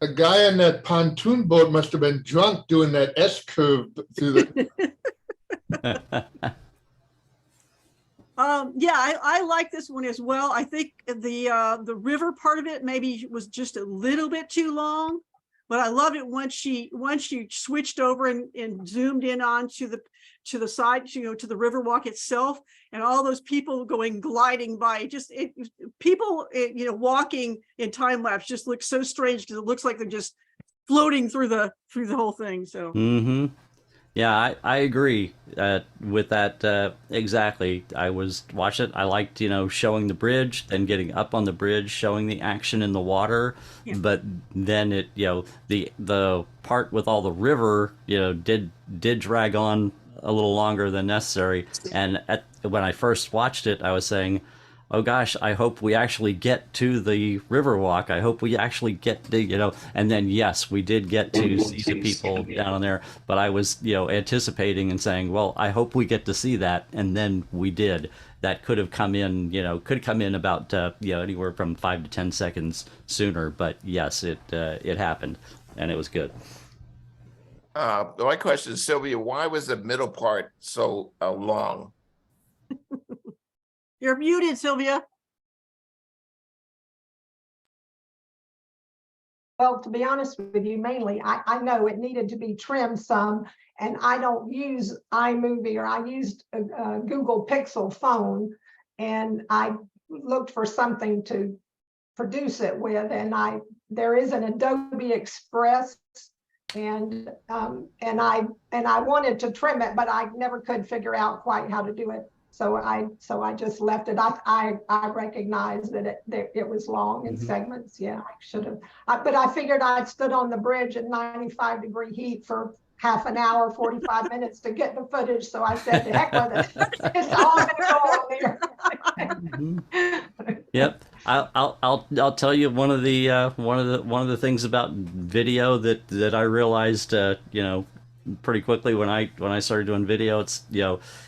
The guy on that pontoon boat must have been drunk doing that S curve through the.
Yeah, I like this one as well. I think the river part of it maybe was just a little bit too long, but I love it once she switched over and zoomed in on to the side, to the river walk itself, and all those people gliding by. Just people walking in time lapse just looks so strange because it looks like they're just floating through the whole thing. So.
Mm-hmm. Yeah, I agree with that exactly. I was watching it. I liked, showing the bridge, then getting up on the bridge, showing the action in the water.
Yeah.
But then it, the part with all the river, did drag on a little longer than necessary. And when I first watched it, I was saying, oh gosh, I hope we actually get to the river walk. I hope we actually get to, and then yes, we did get to see the people down there, but I was, anticipating and saying, well, I hope we get to see that. And then we did. That could have come in, about, anywhere from 5 to 10 seconds sooner. But yes, it happened and it was good.
My question is, Sylvia, why was the middle part so long?
You're muted, Sylvia.
Well, to be honest with you, mainly, I know it needed to be trimmed some, and I don't use iMovie, or I used a Google Pixel phone, and I looked for something to produce it with, and there is an Adobe Express, and I wanted to trim it, but I never could figure out quite how to do it. So I just left it. I recognized that it was long in segments. Yeah, I should have. But I figured I'd stood on the bridge at 95-degree heat for half an hour, 45 minutes to get the footage. So I said, "The heck with it! It's all gonna go on there."
Yep. I'll tell you one of the things about video that I realized pretty quickly when I started doing video.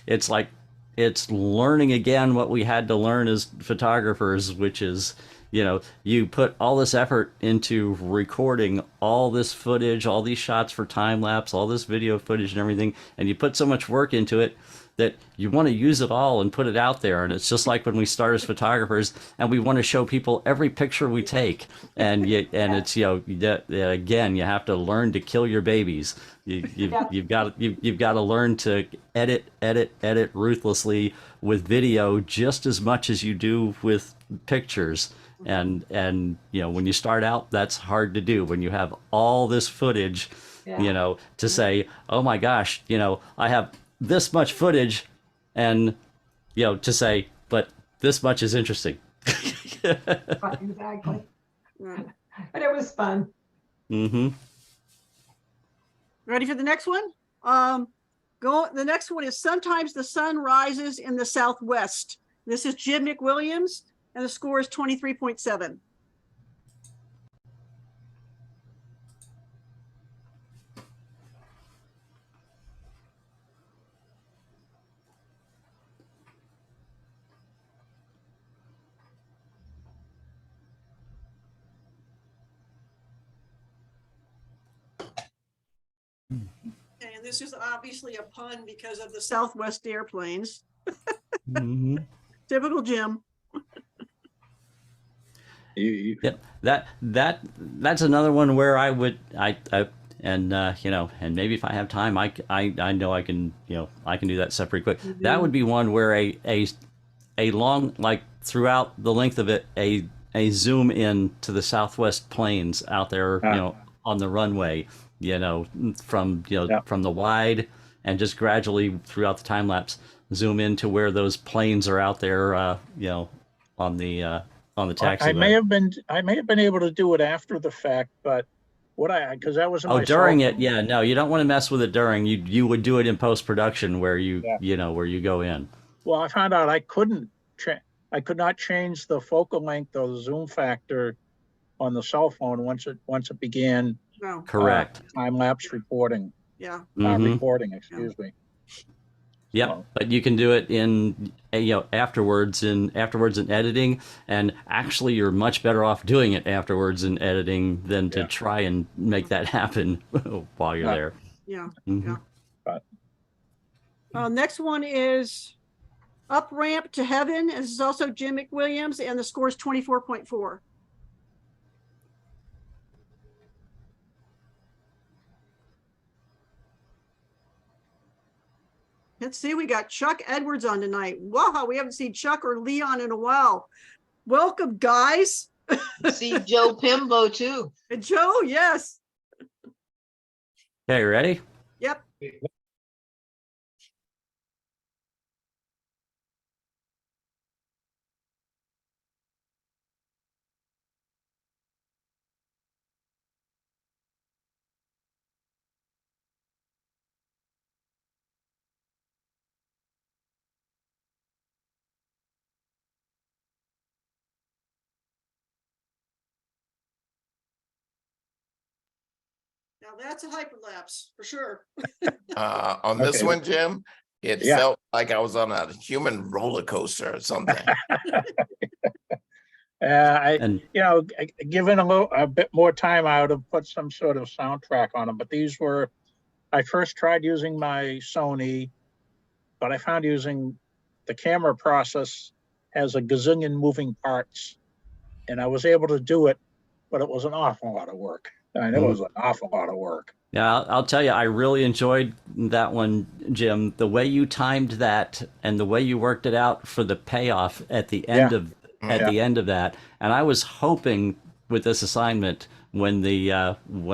It's like it's learning again what we had to learn as photographers, which is, you put all this effort into recording all this footage, all these shots for time lapse, all this video footage and everything, and you put so much work into it that you want to use it all and put it out there. And it's just like when we start as photographers and we want to show people every picture we take. And it's, again, you have to learn to kill your babies. You've got to learn to edit ruthlessly with video just as much as you do with pictures. And when you start out, that's hard to do when you have all this footage, to say, oh my gosh, I have this much footage, and to say, but this much is interesting.
Exactly. But it was fun.
Mm-hmm.
Ready for the next one? The next one is Sometimes the Sun Rises in the Southwest. This is Jim McWilliams, and the score is 23.7. And this is obviously a pun because of the Southwest airplanes.
Mm-hmm.
Typical Jim.
Yep. That's another one where I would and maybe if I have time, I know I can I can do that stuff pretty quick. Mm-hmm. That would be one where a long, like throughout the length of it, a zoom in to the Southwest plains out there, on the runway, from from the wide, and just gradually throughout the time lapse zoom into where those planes are out there, on the taxi.
I may have been able to do it after the fact, but because that was
during it, no, you don't want to mess with it during. You would do it in post production where where you go in.
Well, I found out I could not change the focal length or the zoom factor on the cell phone once it began.
No.
Correct.
Time lapse reporting.
Yeah.
Recording, excuse me.
Yep,
So.
but you can do it in afterwards in editing, and actually you're much better off doing it afterwards in editing than to try and make that happen while you're there.
Yeah.
Mm-hmm.
Yeah. Next one is Up Ramp to Heaven. This is also Jim McWilliams, and the score is 24.4. Let's see, we got Chuck Edwards on tonight. Wow, we haven't seen Chuck or Leon in a while. Welcome, guys.
See Joe Pimbo too.
And Joe, yes.
Okay, ready?
Yep. Now that's a hyperlapse for sure.
On this
Okay.
one, Jim, it
Yeah.
felt like I was on a human roller coaster or something.
And
Given a bit more time, I would have put some sort of soundtrack on them, but these were, I first tried using my Sony, but I found using the camera process has a gazillion moving parts, and I was able to do it, but it was an awful lot of work. I know it was an awful lot of work.
yeah, I'll tell you, I really enjoyed that one, Jim. The way you timed that and the way you worked it out for the payoff at the end of the end of that. And I was hoping with this assignment when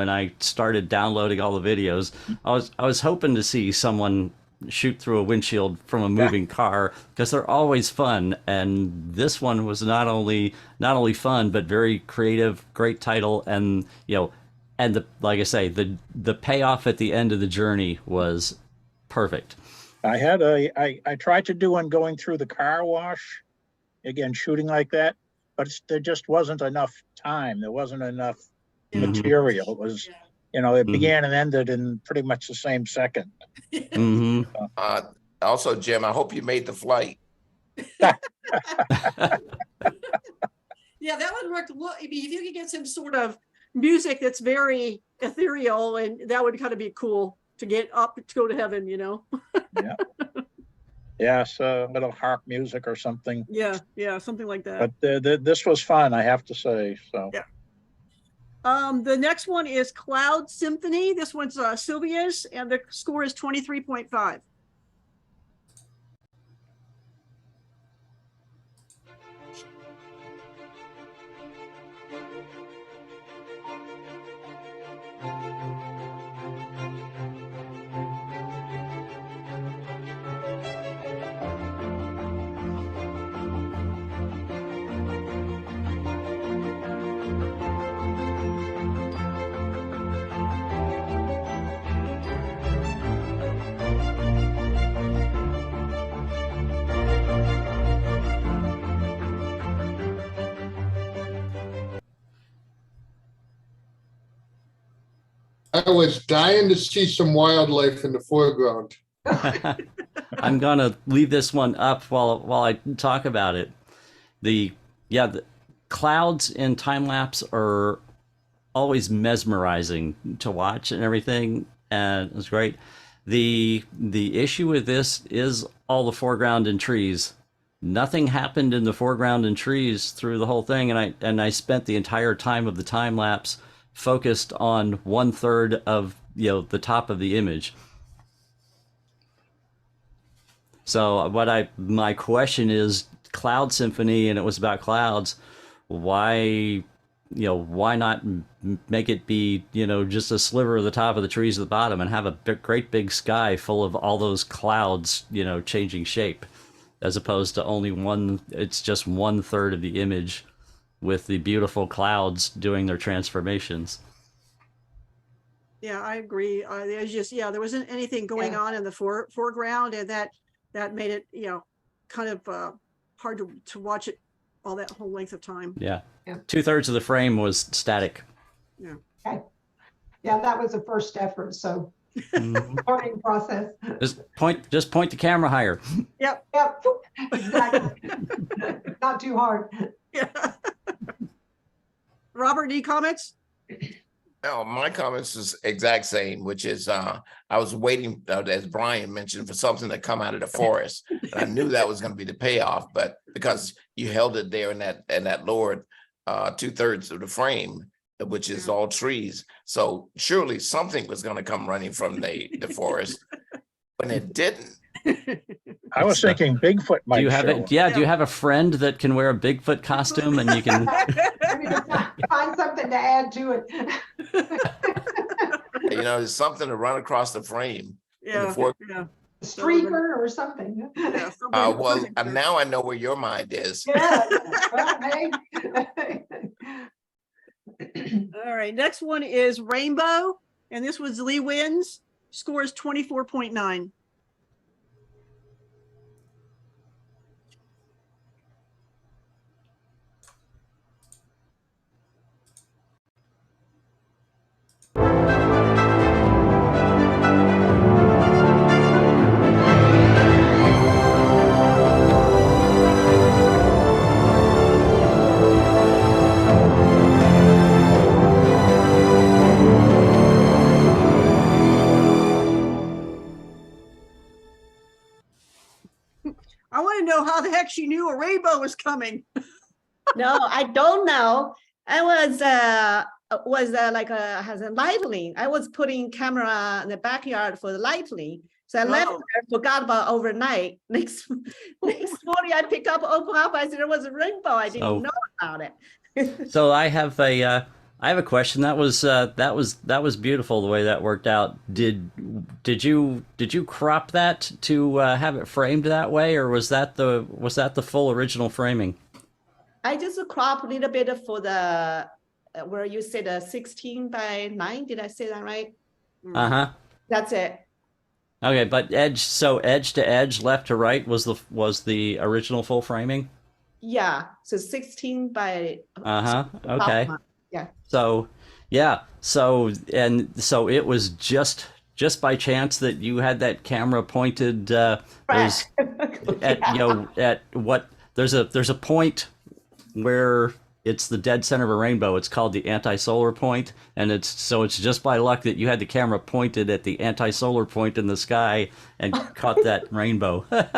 I started downloading all the videos, I was hoping to see someone shoot through a windshield from a moving car, because they're always fun. And this one was not only fun but very creative, great title, and and like I say, the payoff at the end of the journey was perfect.
I tried to do one going through the car wash, again, shooting like that, but there just wasn't enough time. There wasn't enough material. It was, it began and ended in pretty much the same second.
Also, Jim, I hope you made the flight.
Yeah, that would work. I mean, if you could get some sort of music that's very ethereal, and that would kind of be cool to get up to go to heaven,
Yeah, so a little harp music or something.
Yeah, something like that.
But this was fun, I have to say. So
yeah. The next one is Cloud Symphony. This one's Sylvia's, and the score is 23.5.
I was dying to see some wildlife in the foreground.
I'm gonna leave this one up while I talk about it. The clouds in time lapse are always mesmerizing to watch and everything, and it's great. The issue with this is all the foreground and trees. Nothing happened in the foreground and trees through the whole thing, and I spent the entire time of the time lapse focused on 1/3 of the top of the image. So my question is, Cloud Symphony, and it was about clouds. Why not make it be just a sliver of the top of the trees at the bottom, and have a great big sky full of all those clouds changing shape, as opposed to only one. It's just 1/3 of the image with the beautiful clouds doing their transformations.
Yeah, I agree. There's just, there wasn't anything going on in the foreground, and that made it, kind of hard to watch it all that whole length of time.
Yeah. 2/3 of the frame was static.
Yeah.
Okay. Yeah, that was the first effort. So learning process.
Just point the camera higher.
Yep.
Exactly. Not too hard.
Yeah. Robert, any comments?
No, my comments is exact same, which is I was waiting, as Brian mentioned, for something to come out of the forest. And I knew that was going to be the payoff, but because you held it there in that lower 2/3 of the frame, which is all trees, so surely something was going to come running from the forest. When it didn't.
I was thinking Bigfoot might
Do you have
show
it?
up.
Yeah. Do you have a friend that can wear a Bigfoot costume and you can?
Find something to add to it.
You know, there's something to run across the frame.
Yeah. Yeah.
Streaker or something.
Yeah,
Well, now I know where your mind is.
Yeah. Well, hey.
All right. Next one is Rainbow. And this was Lee Wins. Score is 24.9. I want to know how the heck she knew a rainbow was coming.
No, I don't know. I was like has a lightning. I was putting camera in the backyard for the lightning. So I left there, forgot about overnight. Next morning I pick up, open up, I said there was a rainbow. I didn't know about it.
So I have a question. That was beautiful the way that worked out. Did you crop that to have it framed that way, or was that the full original framing?
I just crop a little bit for the where you said 16 by 9. Did I say that right? That's it.
Okay, but edge to edge, left to right was the original full framing?
Yeah. So 16 by
Okay.
Yeah.
So yeah. So it was just by chance that you had that camera pointed was at what there's a point where it's the dead center of a rainbow. It's called the anti-solar point, and it's just by luck that you had the camera pointed at the anti-solar point in the sky and caught that rainbow.
Yeah,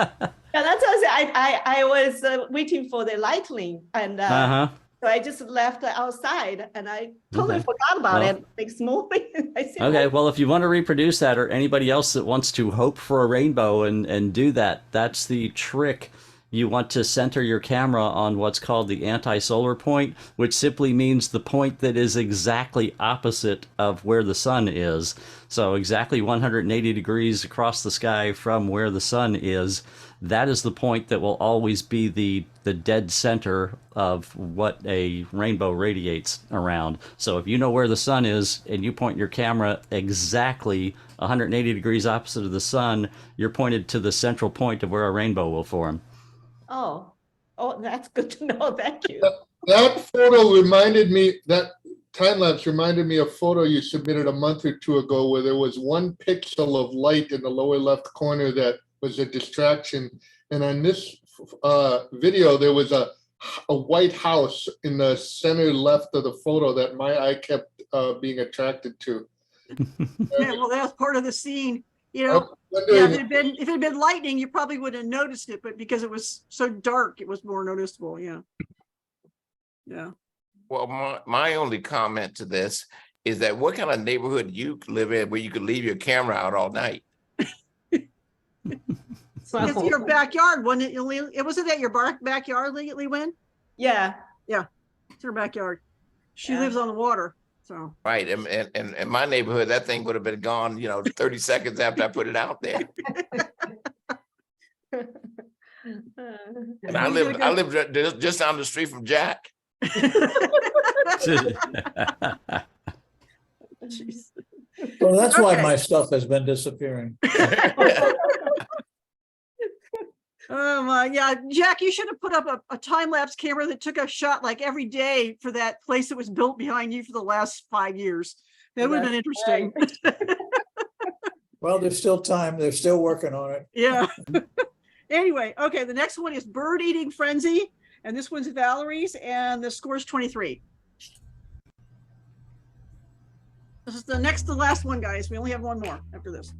that's what I was waiting for the lightning, and so I just left outside, and I totally forgot about it next morning. I said,
okay, well, if you want to reproduce that, or anybody else that wants to hope for a rainbow and do that, that's the trick. You want to center your camera on what's called the anti-solar point, which simply means the point that is exactly opposite of where the sun is. So exactly 180 degrees across the sky from where the sun is. That is the point that will always be the dead center of what a rainbow radiates around. So if you know where the sun is and you point your camera exactly 180 degrees opposite of the sun, you're pointed to the central point of where a rainbow will form.
Oh, that's good to know. Thank you.
That photo reminded me, that time lapse reminded me of a photo you submitted a month or two ago where there was 1 pixel of light in the lower left corner that was a distraction. And on this video, there was a white house in the center left of the photo that my eye kept being attracted to.
Yeah, well, that's part of the scene. You know, yeah, if it had been lightning, you probably wouldn't have noticed it, but because it was so dark, it was more noticeable. Yeah. Yeah.
Well, my only comment to this is that what kind of neighborhood you live in where you could leave your camera out all night?
It's your backyard, wasn't it? It wasn't that your backyard, Lee Win?
Yeah.
Yeah. It's her backyard. She lives on the water. So.
Right, and in my neighborhood, that thing would have been gone, 30 seconds after I put it out there. And I live just down the street from Jack.
Well, that's why my stuff has been disappearing.
Yeah, Jack, you should have put up a time-lapse camera that took a shot like every day for that place that was built behind you for the last 5 years. That would have been interesting.
Well, there's still time. They're still working on it.
Yeah. Anyway, okay, the next one is Bird Eating Frenzy, and this one's Valerie's, and the score is 23. This is the next to last one, guys. We only have one more after this.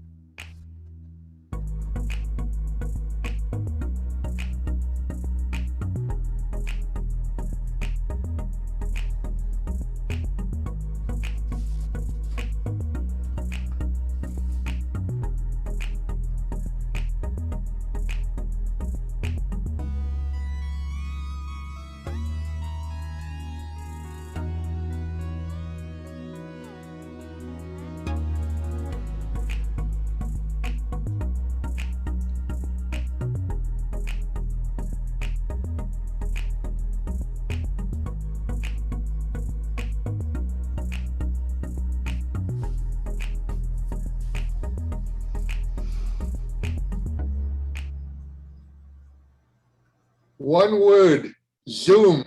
One word, Zoom.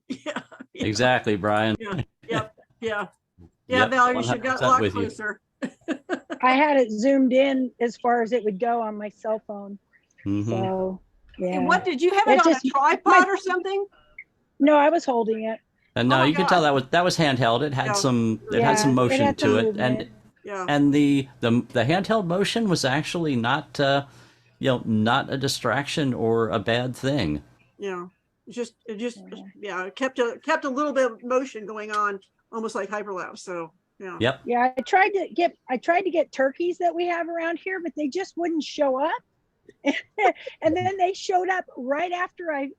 Yeah.
Exactly, Brian.
Yeah. Yep. Yeah. Yeah,
Yep,
Valerie, you should have got a
100%
lot
with you.
closer.
I had it zoomed in as far as it would go on my cell phone.
Mhm.
So, yeah.
And what did you have it on a tripod or something?
No, I was holding it.
And no,
Oh my
you could tell
God.
that was handheld. It had
Yeah.
some
Yeah,
had some
it
motion
had some
to it,
movement.
Yeah.
and the handheld motion was actually not not a distraction or a bad thing.
Yeah. It just it kept a little bit of motion going on, almost like hyperlapse. So yeah.
Yep.
Yeah, I tried to get turkeys that we have around here, but they just wouldn't show up. And then they showed up right after I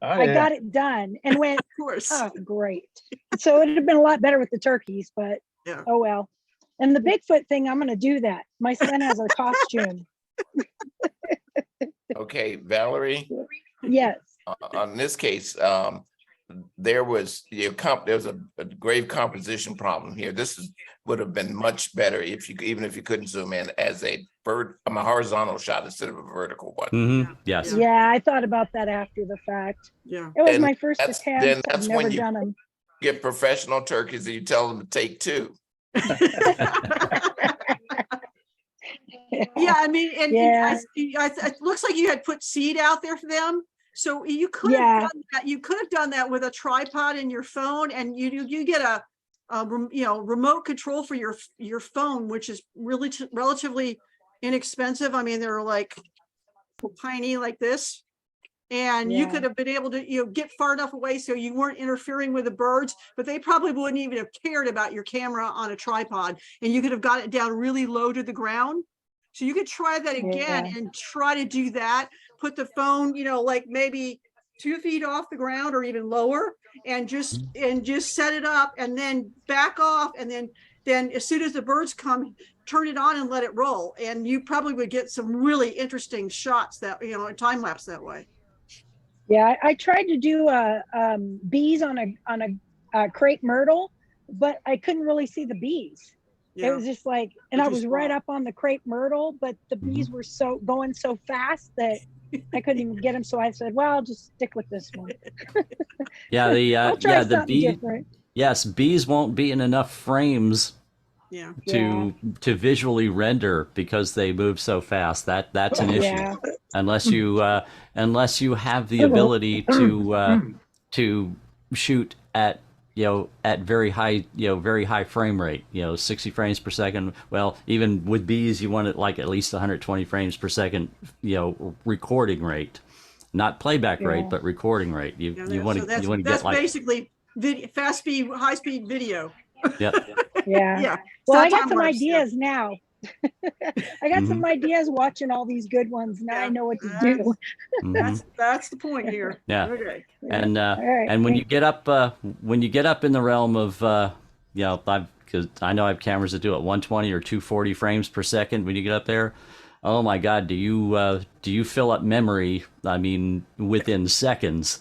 got it done and went,
Of course.
oh, great. So it'd have been a lot better with the turkeys, but
Yeah.
oh well. And the Bigfoot thing, I'm going to do that. My son has a costume.
Okay, Valerie,
Yes.
on this case, there was a grave composition problem here. Would have been much better even if you couldn't zoom in as a horizontal shot instead of a vertical one.
Mm-hmm. Yes.
Yeah, I thought about that after the fact.
Yeah.
It was
And
my first
that's
attempt. I've
when
never
you
done them.
get professional turkeys and you tell them to take two.
Yeah, I mean, and
Yeah.
it looks like you had put seed out there for them. So you could have done that. You could have done that with a tripod in your phone, and you get a remote control for your phone, which is really relatively inexpensive. I mean, they're like tiny like this, and you could have been able to get far enough away so you weren't interfering with the birds, but they probably wouldn't even have cared about your camera on a tripod, and you could have got it down really low to the ground. So you could try that again and try to do that. Put the phone, like maybe 2 feet off the ground or even lower, and just set it up, and then back off, and then as soon as the birds come, turn it on and let it roll, and you probably would get some really interesting shots that time lapse that way.
Yeah, I tried to do bees on a crepe myrtle, but I couldn't really see the bees.
Yeah.
It was just like, and I was right up on the crepe myrtle, but the bees were going so fast that I couldn't even get them. So I said, well, I'll just stick with this one.
Yeah, the bee.
Different.
Yes, bees won't be in enough frames
Yeah.
to visually render because they move so fast. That's an issue.
Yeah.
Unless you have the ability to shoot at very high frame rate, 60 frames per second. Well, even with bees, you want it like at least 120 frames per second, recording rate, not playback rate, but recording rate. You want to get like
basically fast speed, high speed video.
Yeah.
Yeah. Well, I got some ideas now. I got some ideas watching all these good ones. Now I know what to do.
That's the point here.
Yeah.
Okay.
And
right.
and when you get up in the realm of because I know I have cameras that do it 120 or 240 frames per second. When you get up there, oh my God, do you fill up memory? I mean, within seconds.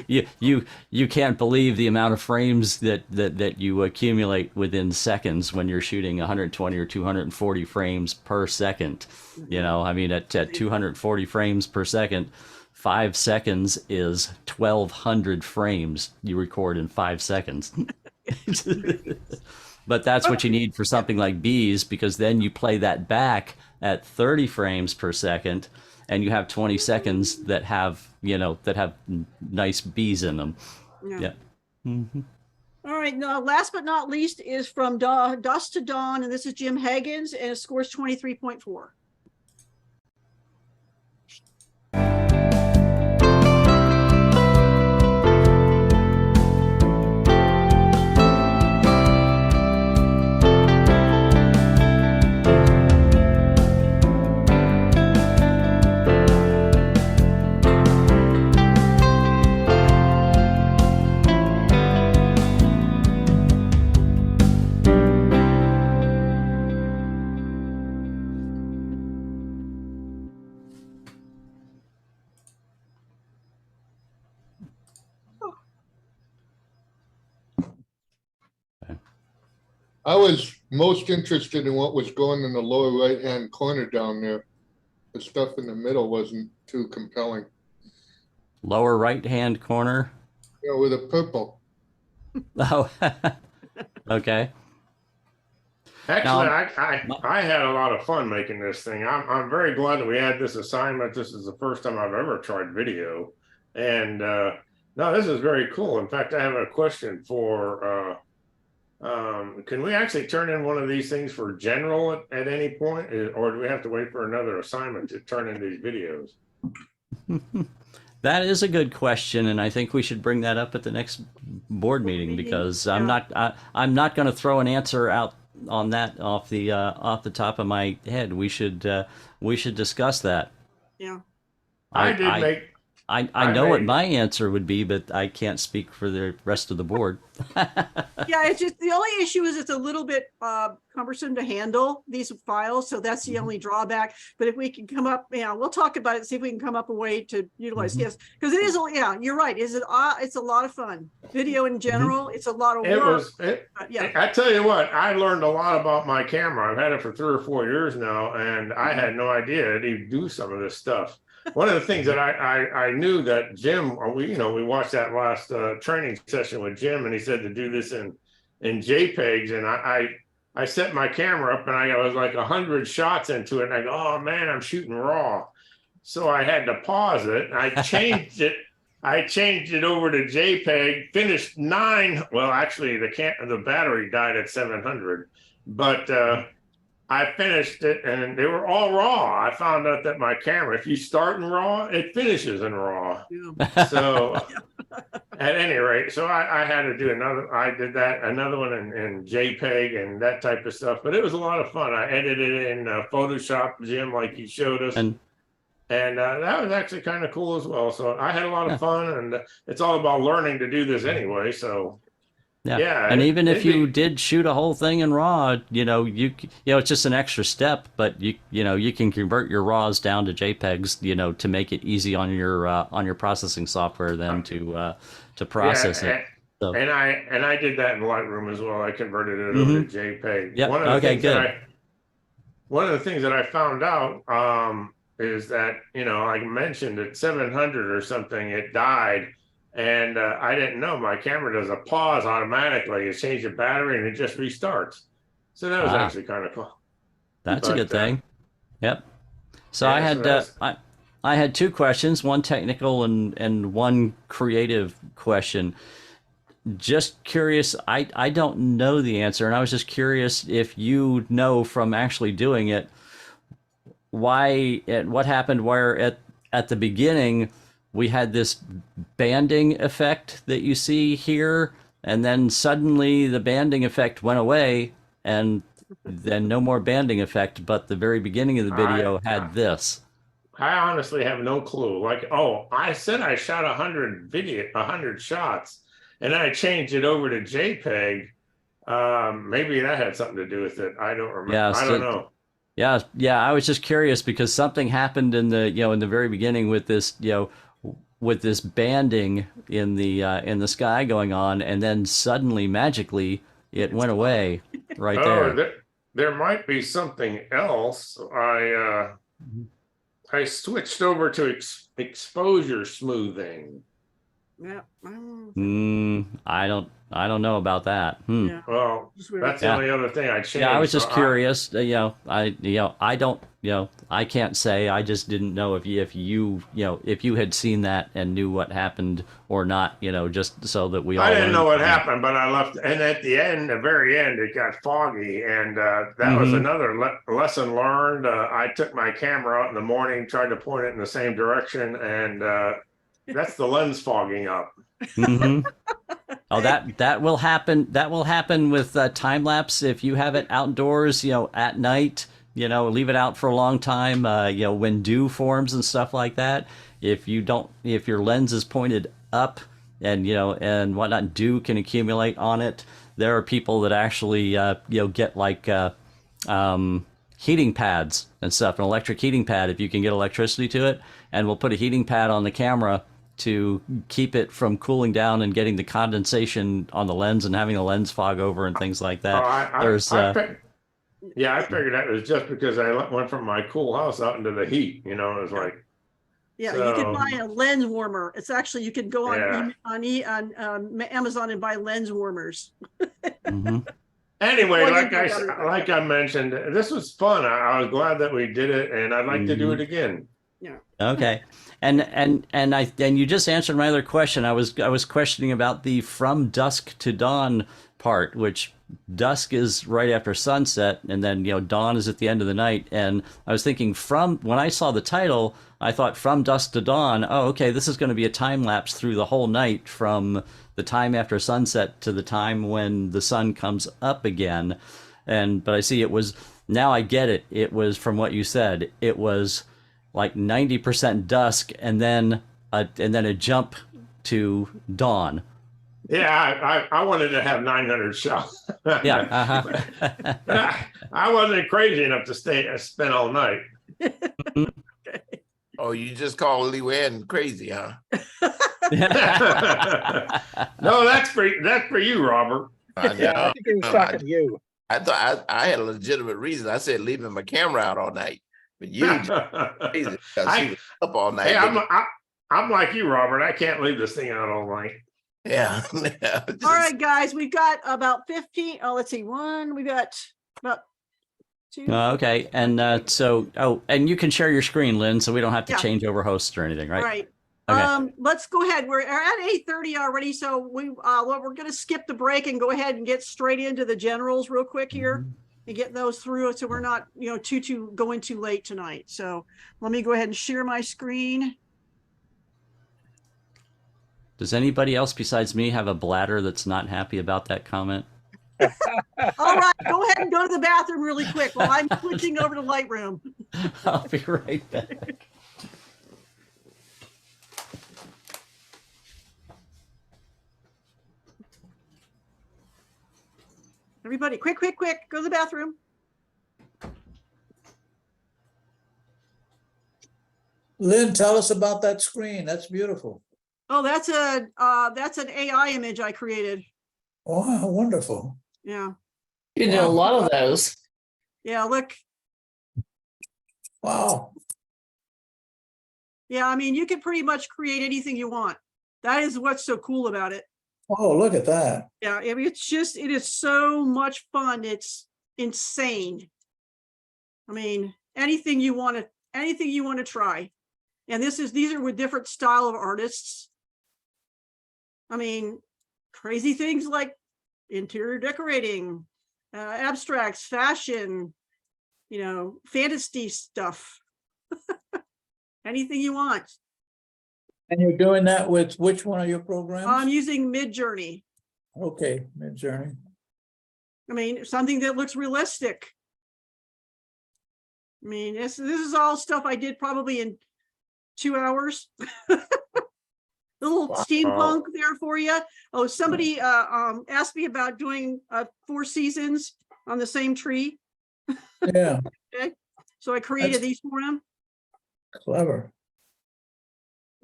you can't believe the amount of frames that you accumulate within seconds when you're shooting 120 or 240 frames per second. I mean, at 240 frames per second, 5 seconds is 1,200 frames you record in 5 seconds. But that's what you need for something like bees, because then you play that back at 30 frames per second, and you have 20 seconds that have nice bees in them. Yeah. Mm-hmm.
All right, now last but not least is from Dusk to Dawn, and this is Jim Higgins, and it scores 23.4.
I was most interested in what was going in the lower right-hand corner down there. The stuff in the middle wasn't too compelling.
Lower right-hand corner.
You know, with a purple.
Oh, okay.
Actually, I had a lot of fun making this thing. I'm very glad that we had this assignment. This is the first time I've ever tried video, and no, this is very cool. In fact, I have a question for. Can we actually turn in one of these things for general at any point, or do we have to wait for another assignment to turn in these videos?
That is a good question, and I think we should bring that up at the next board meeting, because I'm not going to throw an answer out on that off the top of my head. We should discuss that.
Yeah.
I know what my answer would be, but I can't speak for the rest of the board.
Yeah, it's just the only issue is it's a little bit cumbersome to handle these files, so that's the only drawback. But if we can come up, we'll talk about it, see if we can come up a way to utilize. Yes, because it is. Yeah, you're right. It's a lot of fun. Video in general, it's a lot of work. Yeah.
I tell you what, I learned a lot about my camera. I've had it for 3 or 4 years now, and I had no idea it'd even do some of this stuff. One of the things that I knew that Jim, we watched that last training session with Jim, and he said to do this in JPEGs, and I set my camera up, and I was like 100 shots into it, and I go, oh man, I'm shooting raw. So I had to pause it. I changed it. I changed it over to JPEG, finished 9. Well, actually the battery died at 700, but I finished it and they were all raw. I found out that my camera, if you start in raw, it finishes in raw. Yeah. So at any rate, so I had to do another one in JPEG and that type of stuff, but it was a lot of fun. I edited it in Photoshop, Jim, like you showed us. And that was actually kind of cool as well. So I had a lot of fun, and it's all about learning to do this anyway. So yeah,
and even if you did shoot a whole thing in RAW, it's just an extra step, but you can convert your RAWs down to JPEGs, to make it easy on your processing software then to process it. So.
And I did that in Lightroom as well. I converted it over to JPEG.
Yep.
One of the things that I found out is that, like I mentioned, at 700 or something, it died. And I didn't know my camera does a pause automatically. You change the battery and it just restarts. So that was actually kind of cool.
That's a good thing. Yep. So I had 2 questions, one technical and one creative question. Just curious, I don't know the answer, and I was just curious if you know from actually doing it what happened where at the beginning we had this banding effect that you see here, and then suddenly the banding effect went away, and then no more banding effect, but the very beginning of the video had this.
I honestly have no clue. I said I shot 100 shots, and then I changed it over to JPEG. Maybe that had something to do with it. I don't remember.
Yeah,
I don't know.
Yeah. I was just curious because something happened in the very beginning with this, with this banding in the sky going on, and then suddenly magically it went away right there.
There might be something else. I switched over to exposure smoothing,
Yeah.
I don't know about that.
Yeah.
Well, that's the
Yeah.
only other thing I changed.
Yeah, I was
So
just curious. I don't, I can't say. I just didn't know if you had seen that and knew what happened or not. Just so that we all.
I didn't know what
learned.
happened, but I left. And at the end, the very end, it got foggy, and that was another lesson learned. I took my camera out in the morning, tried to point it in the same direction, and that's the lens fogging up.
Oh, that will happen. That will happen with time lapse if you have it outdoors. At night. Leave it out for a long time. When dew forms and stuff like that. If your lens is pointed up and and whatnot, dew can accumulate on it. There are people that actually get like heating pads and stuff, an electric heating pad if you can get electricity to it, and we'll put a heating pad on the camera to keep it from cooling down and getting the condensation on the lens and having the lens fog over and things like that.
I figured that was just because I went from my cool house out into the heat. It was like.
Yeah, you can buy a lens warmer. It's actually, you can go on Amazon and buy lens warmers.
Anyway, like I mentioned, this was fun. I was glad that we did it, and I'd like to do it again.
Yeah.
Okay. And you just answered my other question. I was questioning about the from dusk to dawn part, which dusk is right after sunset, and then dawn is at the end of the night. And I was thinking when I saw the title, I thought from dusk to dawn. Oh, okay, this is going to be a time lapse through the whole night from the time after sunset to the time when the sun comes up again. But I see it was, now I get it. It was, from what you said, it was like 90% dusk and then a jump to dawn.
Yeah, I wanted to have 900 shots.
Yeah.
I wasn't crazy enough to spend all night.
Oh, you just call Leanne crazy, huh?
No, that's for you, Robert.
I know.
Yeah, I think he was talking to you.
I thought I had a legitimate reason. I said leaving my camera out all night, but you crazy because he was up all night.
Hey, I'm like you, Robert. I can't leave this thing out all night.
Yeah.
All right, guys, we've got about 15. Oh, let's see. We've got about 2.
Okay, and and you can share your screen, Lynn, so we don't have to change over hosts or anything, right?
All right.
Okay.
Let's go ahead. We're at 8:30 already, so we're going to skip the break and go ahead and get straight into the generals real quick here and get those through, so we're not going too late tonight. So let me go ahead and share my screen.
Does anybody else besides me have a bladder that's not happy about that comment?
All right, go ahead and go to the bathroom really quick while I'm switching over to Lightroom.
I'll be right back.
Everybody, quick, go to the bathroom.
Lynn, tell us about that screen. That's beautiful.
Oh, that's an AI image I created.
Oh, wonderful.
Yeah.
You did a lot of those.
Yeah, look.
Wow.
Yeah, I mean, you can pretty much create anything you want. That is what's so cool about it.
Oh, look at that.
Yeah, I mean, it is so much fun. It's insane. I mean, anything you want to try. And these are with different style of artists. I mean, crazy things like interior decorating, abstracts, fashion, fantasy stuff. Anything you want.
And you're doing that with which one of your programs?
I'm using Midjourney.
Okay, Midjourney.
I mean, something that looks realistic. I mean, this is all stuff I did probably in 2 hours. The little steampunk there for you. Oh, somebody asked me about doing 4 seasons on the same tree.
Yeah.
Okay, so I created these for him.
Clever.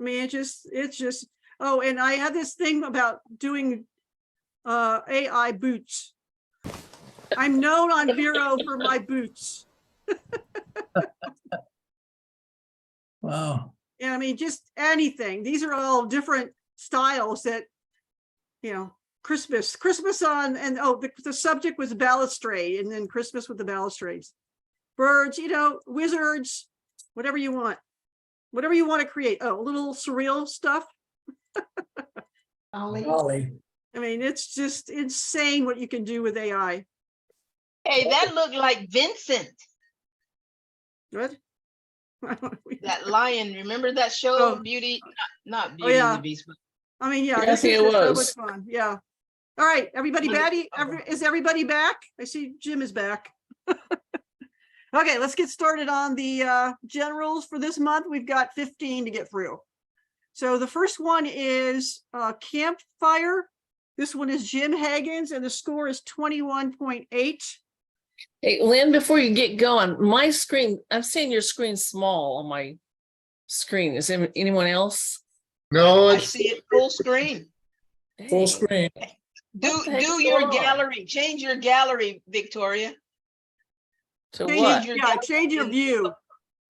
I mean, it's just. Oh, and I had this thing about doing AI boots. I'm known on Vero for my boots.
Wow.
Yeah, I mean, just anything. These are all different styles that, Christmas on, and the subject was balustrade, and then Christmas with the balustrades, birds, wizards, whatever you want to create. Oh, little surreal stuff.
Ollie.
I mean, it's just insane what you can do with AI.
Hey, that looked like Vincent.
What?
That lion. Remember that show,
Oh.
Beauty? Not Beauty
yeah.
and the Beast. But
I mean, yeah,
Yeah, I
this
think
is
it
just so much
was.
fun. Yeah. All right, everybody
What
back?
is-
Is everybody back? I see Jim is back. Okay, let's get started on the generals for this month. We've got 15 to get through. So the first one is Campfire. This one is Jim Hagen's, and the score is 21.8.
Hey, Lynn, before you get going, my screen, I'm seeing your screen small on my screen. Is there anyone else?
No,
I
it's
see it full screen.
Full
Dang.
screen.
Do
What the heck's
your
going on?
gallery. Change your gallery, Victoria.
To
Change
what?
your
Yeah,
gallery
change your
in-
view.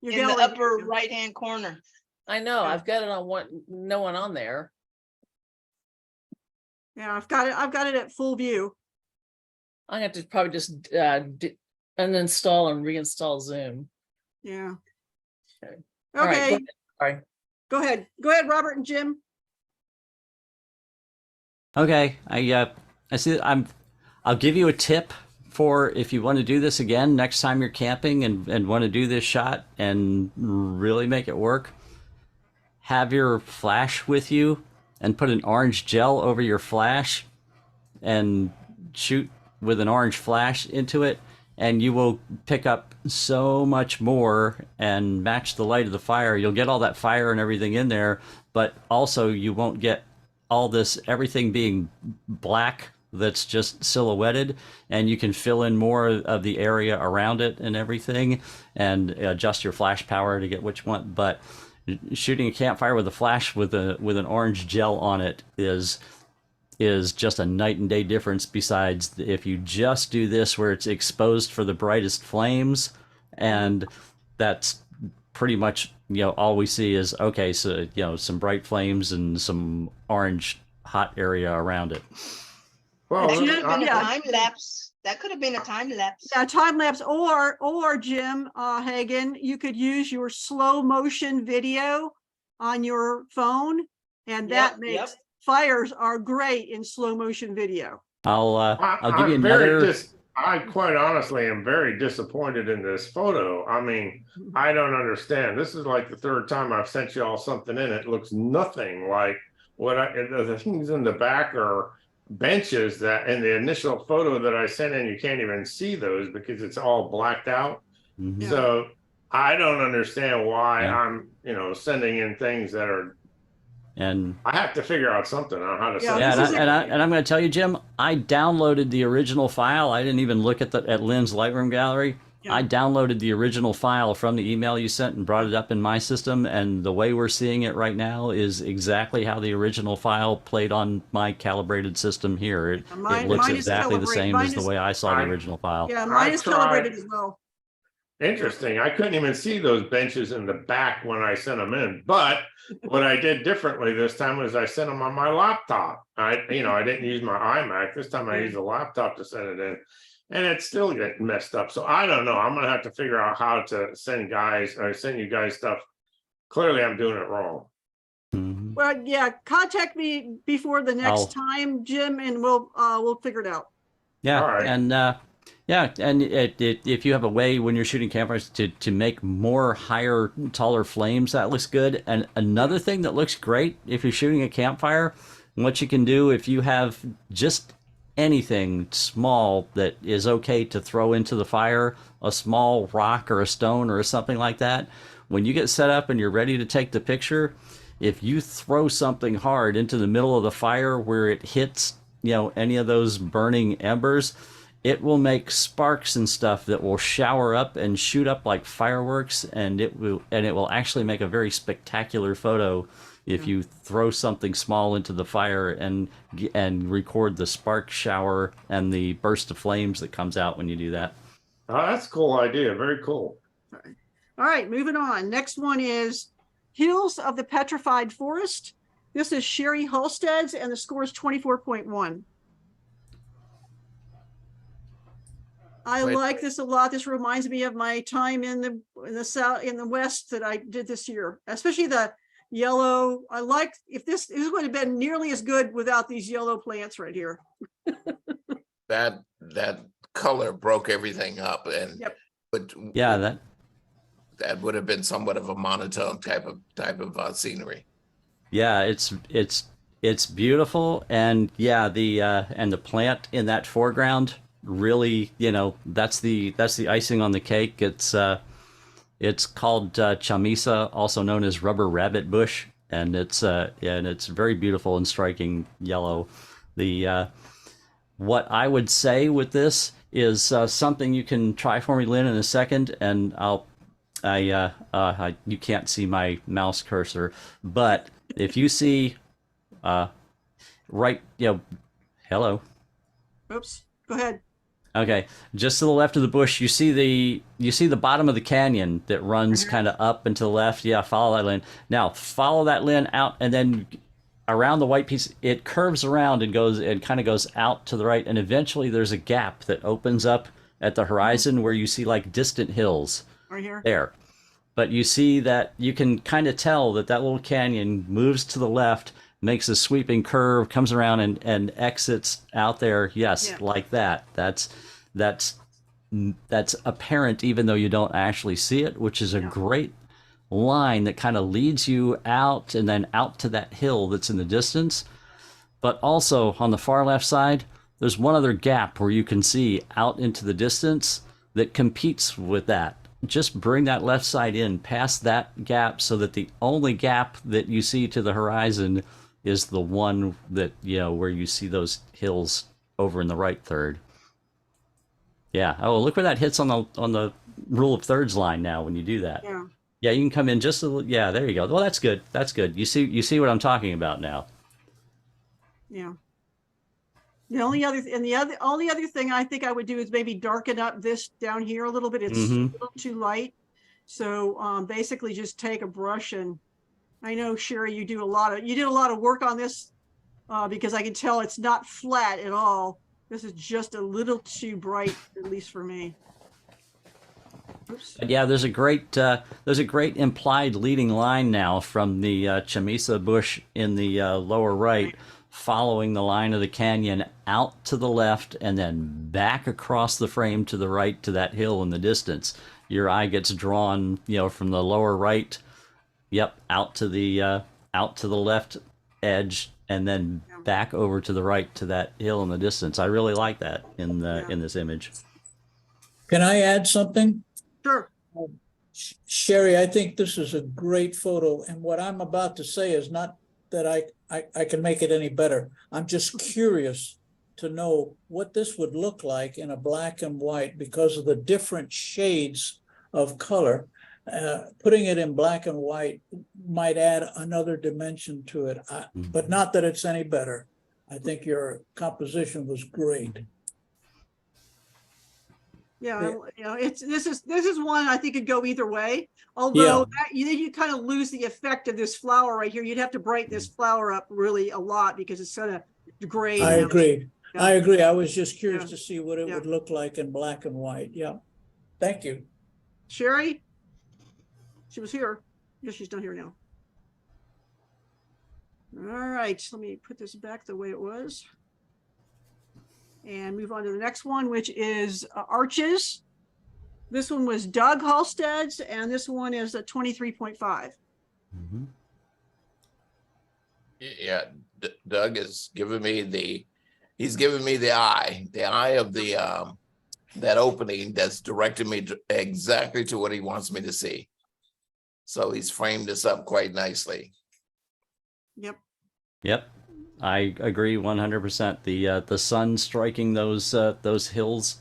Your
In the
gallery
upper
view.
right-hand corner.
I know,
Yeah.
I've got it on one, no one on there.
Yeah, I've got it at full view.
I have to probably just uninstall and reinstall Zoom.
Yeah.
Okay. All right, go
Okay,
ahead. Sorry.
go ahead. Go ahead, Robert and Jim.
Okay, I see. I'll give you a tip for if you want to do this again next time you're camping and want to do this shot and really make it work. Have your flash with you and put an orange gel over your flash and shoot with an orange flash into it, and you will pick up so much more and match the light of the fire. You'll get all that fire and everything in there, but also you won't get all this, everything being black that's just silhouetted, and you can fill in more of the area around it and everything and adjust your flash power to get what you want. But shooting a campfire with a flash with an orange gel on it is just a night and day difference. Besides, if you just do this where it's exposed for the brightest flames, and that's pretty much all we see is okay, so some bright flames and some orange hot area around it.
Well,
That could have been a
yeah.
time lapse. That could have been a time lapse.
Yeah, time lapse, or Jim Hagen, you could use your slow motion video on your phone, and that
Yep,
makes fires are great in slow motion video.
I'll give you another.
I quite honestly am very disappointed in this photo. I mean, I don't understand. This is like the third time I've sent you all something in. It looks nothing like what the things in the back are benches that in the initial photo that I sent in, you can't even see those because it's all blacked out.
Mhm.
So I don't understand why
Yeah.
I'm, sending in things that are,
And
I have to figure out something on how to
Yeah,
send
yeah,
this
it.
is
and I'm going to tell you, Jim, I downloaded the original file. I didn't even look at Lynn's Lightroom gallery.
Yeah.
I downloaded the original file from the email you sent and brought it up in my system, and the way we're seeing it right now is exactly how the original file played on my calibrated system here. It
Mine
looks
is
exactly the
calibrated.
same
Mine
as the
is-
way I saw the original file.
Yeah, mine
I
is
tried.
calibrated as well.
Interesting. I couldn't even see those benches in the back when I sent them in. But what I did differently this time was I sent them on my laptop. I didn't use my iMac. This time I used a laptop to send it in, and it still get messed up. So I don't know. I'm gonna have to figure out how to send you guys stuff. Clearly, I'm doing it wrong.
Mhm.
Well, yeah, contact me before the next time, Jim, and we'll figure it out.
Yeah,
All right.
and if you have a way when you're shooting campfires to make more higher, taller flames, that looks good. And another thing that looks great if you're shooting a campfire, what you can do if you have just anything small that is okay to throw into the fire, a small rock or a stone or something like that, when you get set up and you're ready to take the picture, if you throw something hard into the middle of the fire where it hits any of those burning embers, it will make sparks and stuff that will shower up and shoot up like fireworks, and it will actually make a very spectacular photo if you throw something small into the fire and record the spark shower and the burst of flames that comes out when you do that.
Oh, that's a cool idea. Very cool.
All right, moving on. Next one is Hills of the Petrified Forest. This is Sherry Halstead's, and the score is 24.1. I like this a lot. This reminds me of my time in the south, in the west, that I did this year, especially the yellow. I like, if this would have been nearly as good without these yellow plants right here.
That color broke everything up, and
Yep.
but
Yeah,
that would have been somewhat of a monotone type of scenery.
yeah, it's beautiful, and yeah, the plant in that foreground really, that's the icing on the cake. It's called chamisa, also known as rubber rabbit bush, and it's very beautiful and striking yellow. The what I would say with this is something you can try for me, Lynn, in a second, and you can't see my mouse cursor, but if you see hello.
Oops, go ahead.
Okay, just to the left of the bush, you see the bottom of the canyon that runs kind of up and to the left. Yeah, follow that, Lynn. Now follow that, Lynn, out, and then around the white piece, it curves around and kind of goes out to the right, and eventually there's a gap that opens up at the horizon where you see like distant hills.
Right here.
There. But you see that you can kind of tell that little canyon moves to the left, makes a sweeping curve, comes around and exits out there. Yes, yeah. Like that. That's apparent even though you don't actually see it, which is a great line that kind of leads you out and then out to that hill that's in the distance. But also on the far left side, there's one other gap where you can see out into the distance that competes with that. Just bring that left side in past that gap so that the only gap that you see to the horizon is the one that, where you see those hills over in the right third. Yeah. Oh, look where that hits on the rule of thirds line now when you do that.
Yeah.
Yeah, you can come in just a little. Yeah, there you go. Well, that's good. That's good. You see what I'm talking about now.
Yeah. The only other thing I think I would do is maybe darken up this down here a little bit. It's a little too light. So basically just take a brush, and I know, Sherry, you did a lot of work on this because I can tell it's not flat at all. This is just a little too bright, at least for me. Oops.
Yeah, there's a great implied leading line now from the chamisa bush in the lower right, following the line of the canyon out to the left and then back across the frame to the right to that hill in the distance. Your eye gets drawn, from the lower right, out to the left edge, and then back over to the right to that hill in the distance. I really like that in this image.
Can I add something?
Sure.
Sherry, I think this is a great photo, and what I'm about to say is not that I can make it any better. I'm just curious to know what this would look like in a black and white because of the different shades of color. Putting it in black and white might add another dimension to it, but not that it's any better. I think your composition was great.
Yeah, this is one I think could go either way. Although you kind of lose the effect of this flower right here. You'd have to brighten this flower up really a lot because it's sort of gray.
I agree. Yeah. I agree. I was just curious to see what it would look like in black and white. Yeah. Thank you.
Sherry? She was here. Yes, she's not here now. All right, let me put this back the way it was. And move on to the next one, which is arches. This one was Doug Halstead's, and this one is a 23.5.
Mm-hmm. Yeah, Doug is giving me the eye of the that opening that's directed me exactly to what he wants me to see. So he's framed this up quite nicely.
Yep.
I agree 100%. The sun striking those hills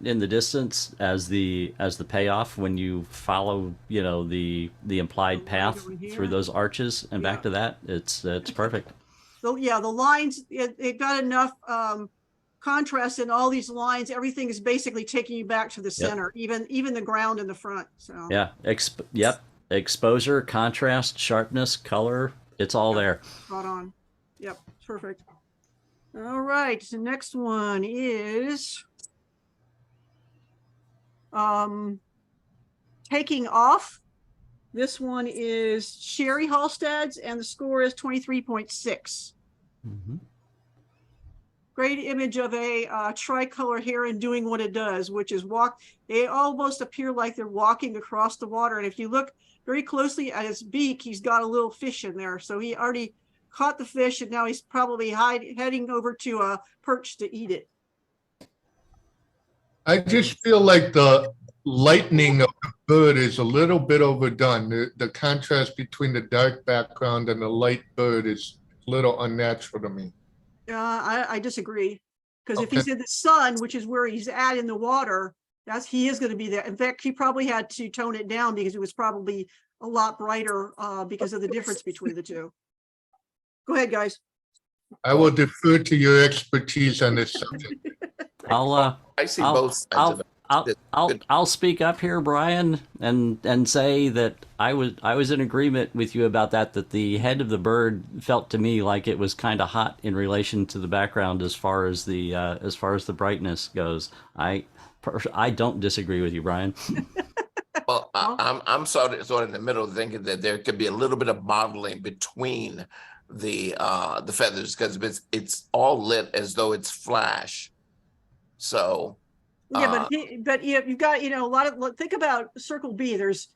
in the distance as the payoff when you follow the implied path through those arches and back to that, it's perfect.
So yeah, the lines it got enough contrast in all these lines. Everything is basically taking you back to the center, even the ground in the front. So
exposure, contrast, sharpness, color. it's all there.
Spot on. Yep, perfect. All right, the next one is Taking Off. This one is Sherry Halstead's, and the score is 23.6.
Mm-hmm.
Great image of a tricolor heron doing what it does, which is walk. They almost appear like they're walking across the water. And if you look very closely at his beak, he's got a little fish in there. So he already caught the fish, and now he's probably heading over to a perch to eat it.
I just feel like the lightning of the bird is a little bit overdone. The contrast between the dark background and the light bird is a little unnatural to me.
I disagree, because if he's in the sun, which is where he's at in the water, he is going to be there. In fact, he probably had to tone it down because it was probably a lot brighter because of the difference between the two. Go ahead, guys.
I will defer to your expertise on this subject.
I see both sides of it.
I'll speak up here, Brian, and say that I was in agreement with you about that the head of the bird felt to me like it was kind of hot in relation to the background as far as the brightness goes. I don't disagree with you, Brian.
Well, I'm sort of in the middle, thinking that there could be a little bit of modeling between the feathers, because it's all lit as though it's flash. So
yeah, but you've got a lot of, think about Circle B. There's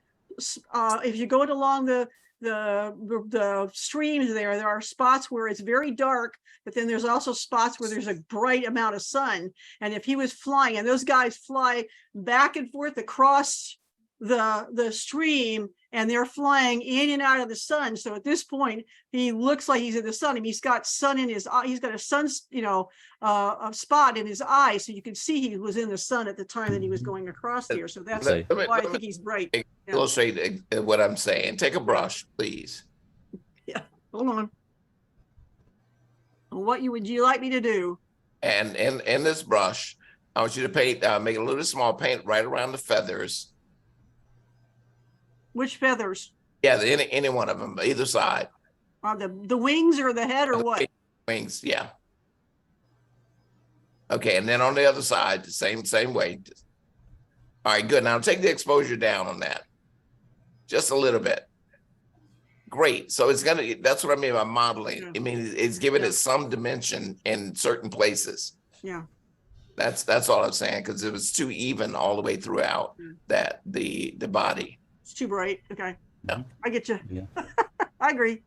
if you're going along the streams there are spots where it's very dark, but then there's also spots where there's a bright amount of sun. And if he was flying, and those guys fly back and forth across the stream, and they're flying in and out of the sun. So at this point, he looks like he's in the sun. I mean, he's got sun in his eye. He's got a sun, a spot in his eye, so you can see he was in the sun at the time that he was going across here. So that's why I think he's bright.
Illustrate what I'm saying. Take a brush, please.
Yeah, hold on. What would you like me to do?
And in this brush, I want you to paint, make a little small paint right around the feathers.
Which feathers?
Yeah, any one of them, either side.
The wings or the head or what?
Wings, yeah. Okay, and then on the other side, the same way. All right, good. Now take the exposure down on that. Just a little bit. Great. So that's what I mean by modeling.
Yeah.
I mean, it's giving it some dimension in certain places.
Yeah.
That's all I'm saying, because it was too even all the way throughout that the body.
It's too bright. Okay.
Yeah.
I get you.
Yeah.
I agree.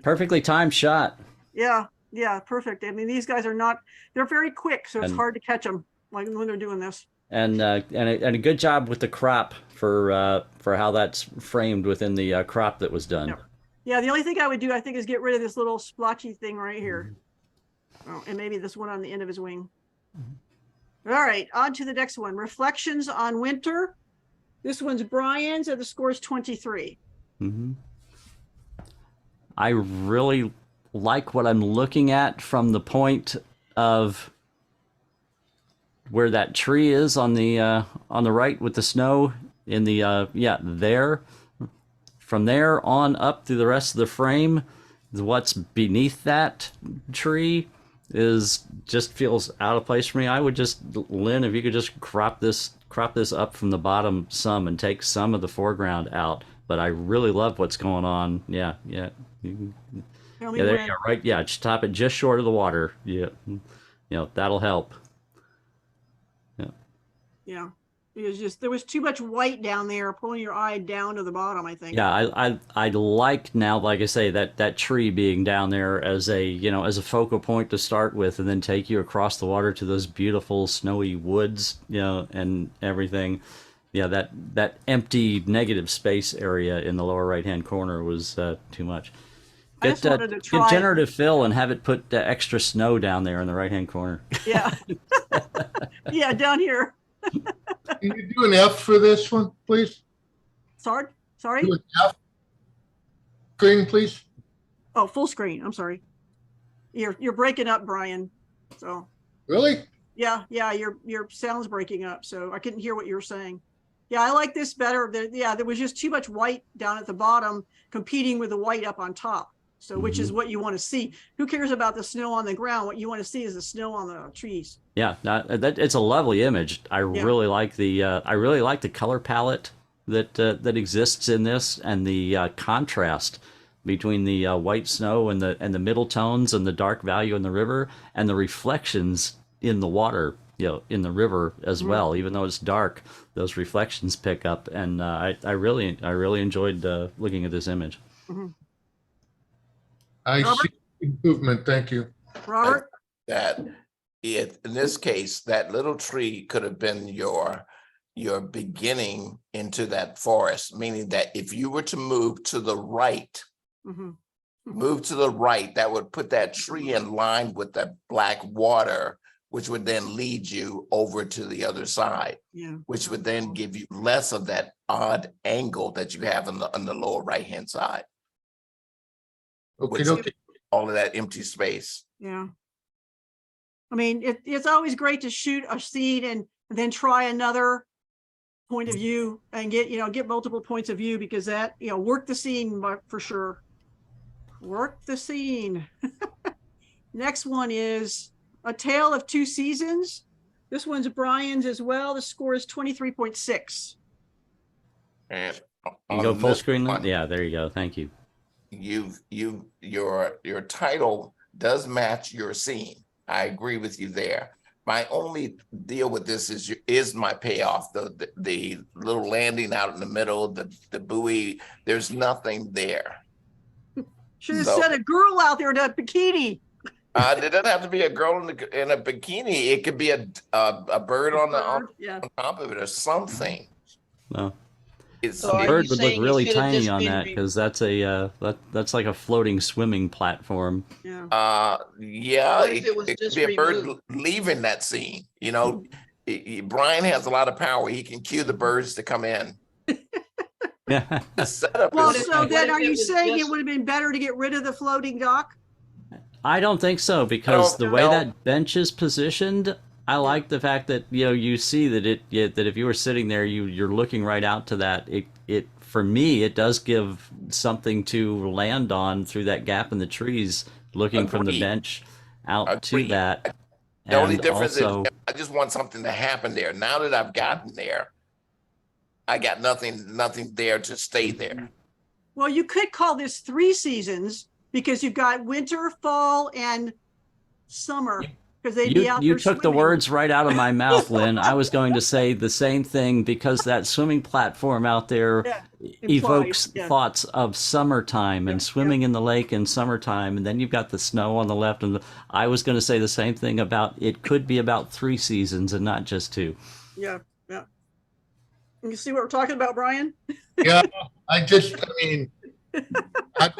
Perfectly timed shot.
Yeah. Yeah. Perfect. I mean, these guys they're very quick, so it's hard to catch them like when they're doing this.
And a good job with the crop for how that's framed within the crop that was done.
Yeah. The only thing I would do, I think, is get rid of this little splotchy thing right here. Oh, and maybe this one on the end of his wing. All right. On to the next one. Reflections on Winter. This one's Brian's, and the score is 23.
Mm-hmm. I really like what I'm looking at from the point of where that tree is on the right with the snow in the there. From there on up through the rest of the frame, what's beneath that tree just feels out of place for me. I would just, Lynn, if you could just crop this up from the bottom some and take some of the foreground out. But I really love what's going on. Yeah. There you go. Right. Yeah. Just top it just short of the water. Yeah. That'll help.
Yeah. There was too much white down there, pulling your eye down to the bottom, I think.
Yeah, I like now, like I say, that tree being down there as a focal point to start with, and then take you across the water to those beautiful snowy woods, and everything. Yeah, that empty negative space area in the lower right hand corner was too much. Get generative fill and have it put extra snow down there in the right hand corner.
Yeah. Yeah, down here.
Can you do an F for this one, please?
Sorry?
Do an F screen, please.
Oh, full screen. I'm sorry. You're breaking up, Brian. So.
Really?
Yeah. Your sound's breaking up, so I couldn't hear what you were saying. Yeah, I like this better. There was just too much white down at the bottom competing with the white up on top. So which is what you want to see. Who cares about the snow on the ground? What you want to see is the snow on the trees.
Yeah, it's a lovely image. I really like the color palette that exists in this, and the contrast between the white snow and the middle tones and the dark value in the river and the reflections in the water, in the river as well. Even though it's dark, those reflections pick up, and I really enjoyed looking at this image.
I see improvement. Thank you.
Robert?
That in this case, that little tree could have been your beginning into that forest, meaning that if you were to move to the right, that would put that tree in line with the black water, which would then lead you over to the other side, which would then give you less of that odd angle that you have on the lower right-hand side.
Okay.
All of that empty space.
Yeah. I mean, it's always great to shoot a scene and then try another point of view and get multiple points of view, because that, work the scene for sure. Work the scene. Next one is A Tale of Two Seasons. This one's Brian's as well. The score is 23.6.
And
you go full screen. Yeah, there you go. Thank you.
Your title does match your scene. I agree with you there. My only deal with this is my payoff, the little landing out in the middle, the buoy. There's nothing there.
Should have said a girl out there in a bikini.
It doesn't have to be a girl in a bikini. It could be a bird on top of it or something.
No.
So
a bird would look really tiny on that, because that's that's like a floating swimming platform.
It could be a bird leaving that scene. Brian has a lot of power. He can cue the birds to come in.
Yeah.
The setup
well, so then are you saying it would have been better to get rid of the floating dock?
I don't think so, because the way that bench is positioned, I like the fact that you see that that if you were sitting there, you're looking right out to that. It for me, it does give something to land on through that gap in the trees, looking from the bench out to that.
The only difference is I just want something to happen there. Now that I've gotten there, I got nothing there to stay there.
Well, you could call this 3 seasons, because you've got winter, fall, and summer.
You took the words right out of my mouth, Lynn. I was going to say the same thing, because that swimming platform out there evokes thoughts of summertime and swimming in the lake in summertime, and then you've got the snow on the left. And I was going to say the same thing about it could be about 3 seasons and not just 2.
Yeah. You see what we're talking about, Brian?
Yeah, obviously there's not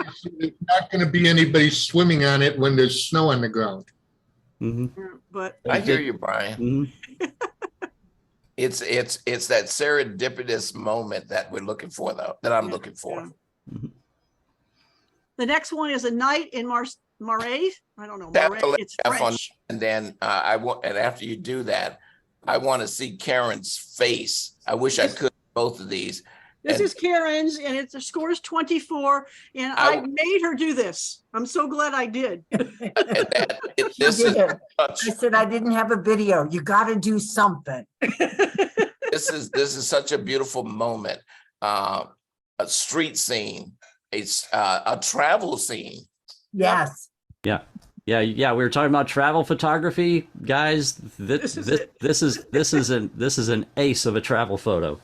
going to be anybody swimming on it when there's snow on the ground.
But
I hear you, Brian. It's that serendipitous moment that we're looking for, though, that I'm looking for.
The next one is A Night in Marais. I don't know. Marais, it's French.
And then and after you do that, I want to see Karen's face. I wish I could both of these.
This is Karen's, and the score is 24, and I made her do this. I'm so glad I did.
I said I didn't have a video. You got to do something.
This is such a beautiful moment. A street scene. It's a travel scene.
Yes.
Yeah. We were talking about travel photography, guys. This is an ace of a travel photo.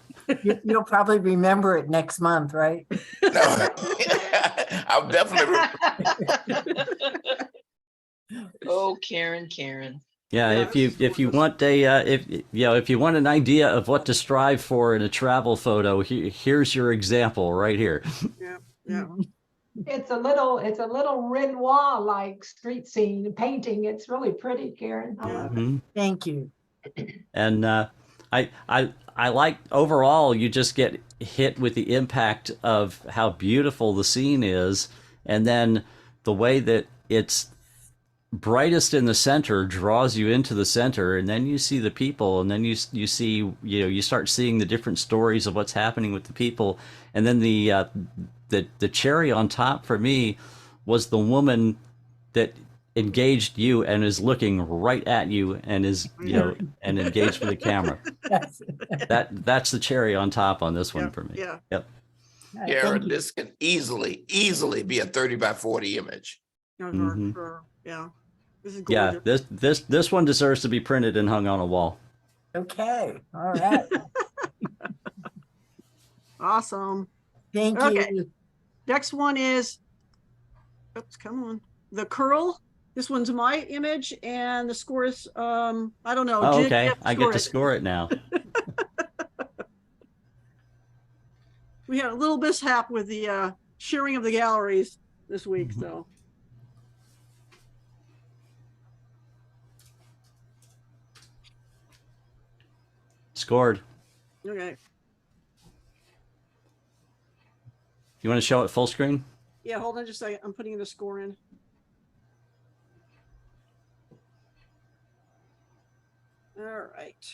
You'll probably remember it next month, right?
No, I'll definitely remember.
Oh, Karen.
Yeah, if you want if you want an idea of what to strive for in a travel photo, here's your example right here.
Yeah.
It's a little Renoir like street scene painting. It's really pretty, Karen.
Thank you.
And I like overall, you just get hit with the impact of how beautiful the scene is, and then the way that it's brightest in the center draws you into the center, and then you see the people, and then you see you start seeing the different stories of what's happening with the people, and then the cherry on top for me was the woman that engaged you and is looking right at you and is, and engaged with the camera. That's the cherry on top on this one for me.
Yeah.
Yep.
Karen, this can easily be a 30 by 40 image.
Sure. Yeah. This is gorgeous.
Yeah, this one deserves to be printed and hung on a wall.
Okay, all right.
Awesome.
Thank you.
Next one is, oops, come on. The curl. This one's my image, and the score is I don't know.
Oh, okay, I get to score it now.
We had a little mishap with the sharing of the galleries this week, so.
Scored.
Okay.
You want to show it full screen?
Yeah, hold on just a second. I'm putting the score in. All right.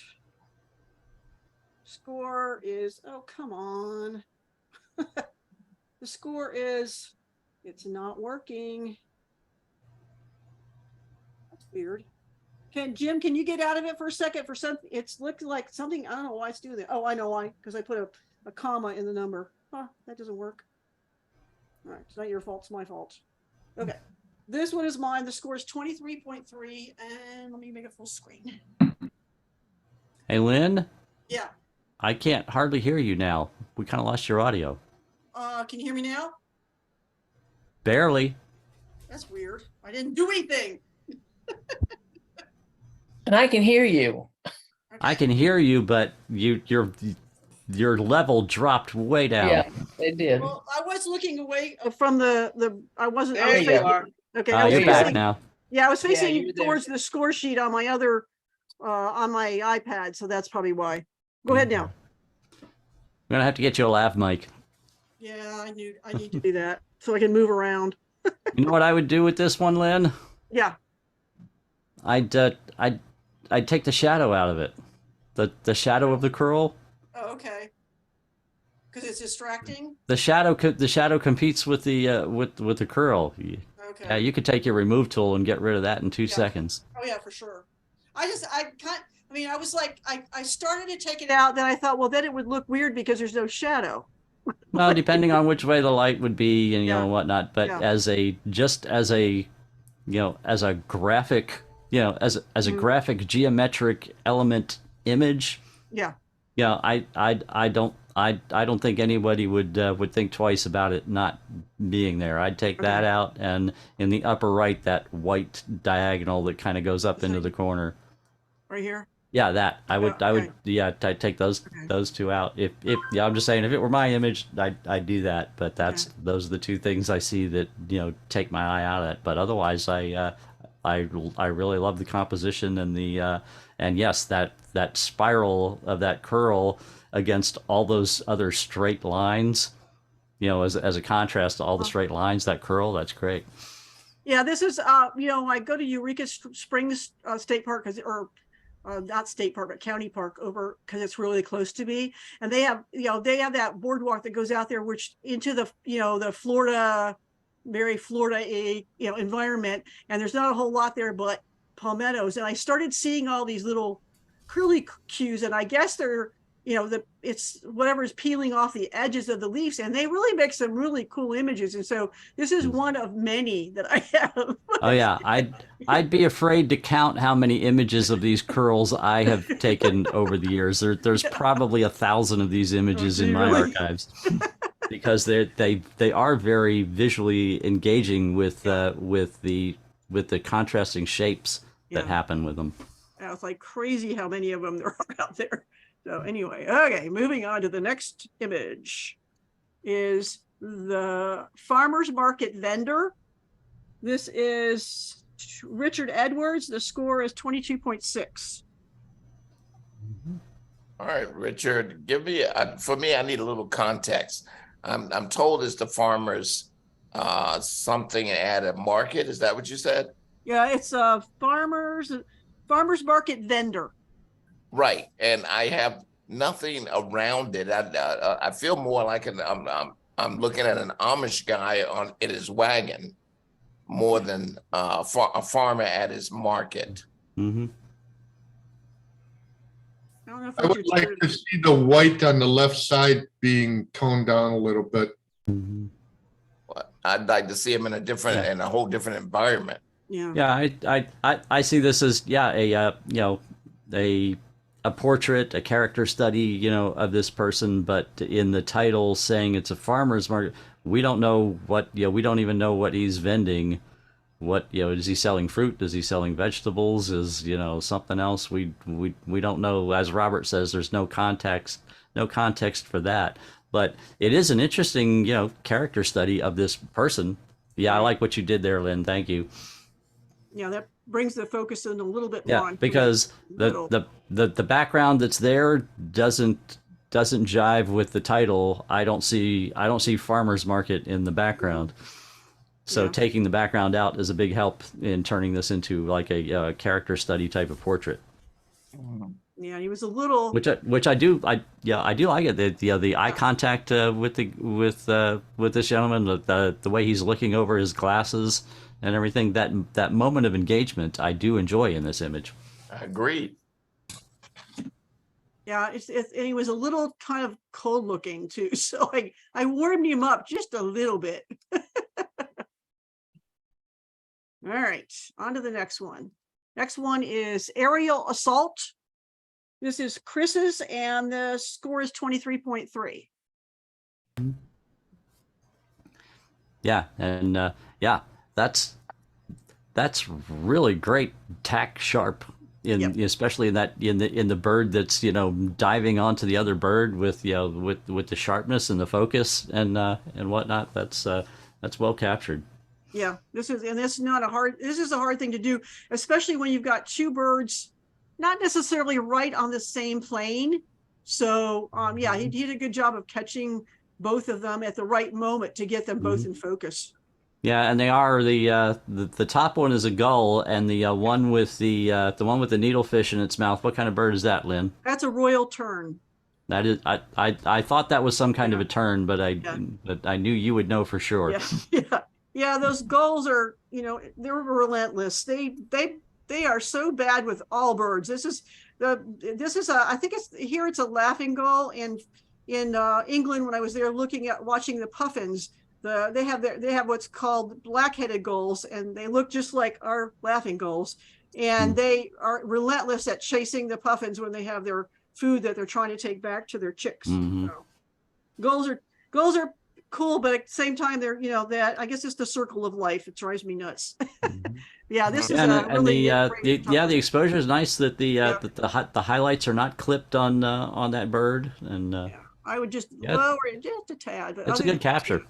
Score is, oh, come on. The score is, it's not working. That's weird. Jim, can you get out of it for a second for something? It's looking like something, I don't know why it's doing that. Oh, I know why, because I put a comma in the number. Huh, that doesn't work. All right, it's not your fault, it's my fault. Okay, this one is mine. The score is 23.3, and let me make it full screen.
Hey, Lynn?
Yeah.
I can't hardly hear you now. We kind of lost your audio.
Can you hear me now?
Barely.
That's weird. I didn't do anything.
And I can hear you.
I can hear you, but your level dropped way down.
Yeah, it did.
Well, I was looking away from the I wasn't.
There
I was
you
facing,
are.
Okay, I was
You're
facing,
back now.
Yeah, I was
Yeah,
facing
you're there.
towards the score sheet on my other on my iPad, so that's probably why. Go ahead now.
I'm gonna have to get you a lav mic.
Yeah, I need to do that so I can move around.
You know what I would do with this one, Lynn?
Yeah.
I'd take the shadow out of it. The shadow of the curl.
Oh, okay. Because it's distracting.
The shadow competes with the with the curl.
Okay.
Yeah, you could take your remove tool and get rid of that in 2 seconds.
Oh yeah, for sure. I was like, I started to take it out, then I thought, well, then it would look weird because there's no shadow.
Well, depending on which way the light would be and and whatnot, but
Yeah.
as a graphic, as a graphic geometric element image,
Yeah.
I don't think anybody would think twice about it not being there. I'd take that out, and in the upper right, that white diagonal that kind of goes up into the corner.
Right here.
Yeah, that I'd take those two out. If I'm just saying, if it were my image, I'd do that. But those are the two things I see that take my eye out of it. But otherwise, I really love the composition and the and yes, that spiral of that curl against all those other straight lines, as a contrast to all the straight lines, that curl, that's great.
Yeah, this is I go to Eureka Springs State Park not state park, but county park over because it's really close to me. And they have that boardwalk that goes out there, which into the, the Florida, very Florida, environment. And there's not a whole lot there, but palmettos. And I started seeing all these little curly cues, and I guess they're, it's whatever's peeling off the edges of the leaves, and they really make some really cool images. And so this is one of many that I have.
Oh yeah, I'd be afraid to count how many images of these curls I have taken over the years. There's probably 1,000 of these images in my archives, because they are very visually engaging with the contrasting shapes that happen with them.
Yeah, it's like crazy how many of them there are out there. So anyway, okay, moving on to the next image is the farmer's market vendor. This is Richard Edwards. The score is 22.6.
All right, Richard, give me for me, I need a little context. I'm told it's the farmers something at a market. Is that what you said?
Yeah, it's a farmer's market vendor.
Right, and I have nothing around it. I feel more like I'm looking at an Amish guy in his wagon, more than a farmer at his market.
Mm-hmm.
I don't know if
I would
Richard's
like
good.
to see the white on the left side being toned down a little bit.
Mm-hmm.
I'd like to see him in a different,
Yeah.
in a whole different environment.
Yeah.
Yeah, I see this as a portrait, a character study, of this person, but in the title saying it's a farmer's market, we don't know what, we don't even know what he's vending. What, is he selling fruit? Is he selling vegetables? Is, something else? We don't know. As Robert says, there's no context for that. But it is an interesting, character study of this person. Yeah, I like what you did there, Lynn. Thank you.
Yeah, that brings the focus in a little bit more
Yeah,
on
because the background that's there doesn't jive with the title. I don't see farmers market in the background. So
Yeah.
taking the background out is a big help in turning this into like a character study type of portrait.
Yeah, he was a little.
Which I do like it. The eye contact with this gentleman, the way he's looking over his glasses and everything. That moment of engagement I do enjoy in this image.
Agreed.
Yeah, and he was a little kind of cold looking too. So I warmed him up just a little bit. All right, on to the next one. Next one is Aerial Assault. This is Chris's, and the score is 23.3.
Yeah, and that's really great tack sharp especially in the bird that's diving onto the other bird with with the sharpness and the focus and whatnot. That's well captured.
Yeah, this is a hard thing to do, especially when you've got two birds not necessarily right on the same plane. So yeah, he did a good job of catching both of them at the right moment to get them both in focus.
Yeah, and they are the top one is a gull, and the one with the needlefish in its mouth. What kind of bird is that, Lynn?
That's a royal tern.
That is, I thought that was some kind of a tern, but I knew you would know for sure.
Yeah, those gulls are, they're relentless. They are so bad with all birds. This is I think it's a laughing gull, and in England, when I was there watching the puffins, they have what's called black-headed gulls, and they look just like our laughing gulls, and they are relentless at chasing the puffins when they have their food that they're trying to take back to their chicks. So, gulls are cool, but at the same time, they're that I guess it's the circle of life. It drives me nuts. Yeah, this is
the exposure is nice. That the highlights are not clipped on that bird, and
I would just lower it just a tad. But
it's a good capture.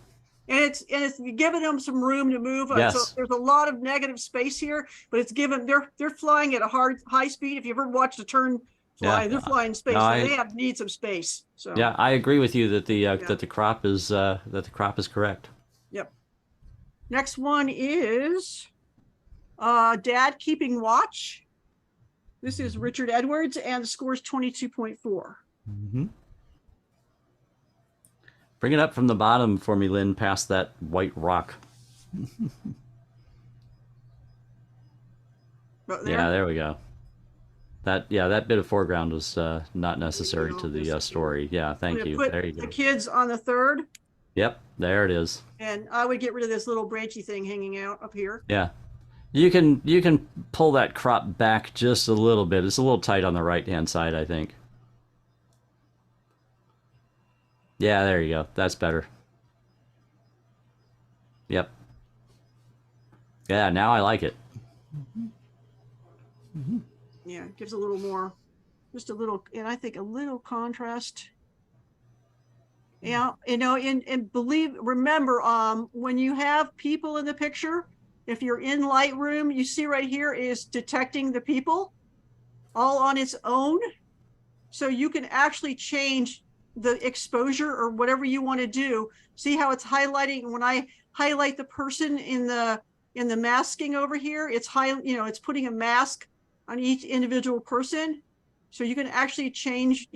And it's giving them some room to move.
Yes.
So there's a lot of negative space here, but it's given they're flying at a high speed. If you ever watched a tern fly, they're flying space.
No,
so they need some space. So
yeah, I agree with you that the crop is correct.
Yep. Next one is Dad Keeping Watch. This is Richard Edwards, and the score is 22.4.
Mm-hmm. Bring it up from the bottom for me, Lynn, past that white rock. Yeah, there we go. That bit of foreground was not necessary to the story. Yeah, thank you.
Put
There you go.
the kids on the third,
Yep, there it is.
and I would get rid of this little branchy thing hanging out up here.
Yeah, you can pull that crop back just a little bit. It's a little tight on the right-hand side, I think. Yeah, there you go. That's better. Yep. Yeah, now I like it.
Yeah, it gives a little more, just a little, and I think a little contrast. Yeah, and remember, when you have people in the picture, if you're in Lightroom, you see right here is detecting the people all on its own. So you can actually change the exposure or whatever you want to do. See how it's highlighting? When I highlight the person in the masking over here, it's it's putting a mask on each individual person. So you can actually change,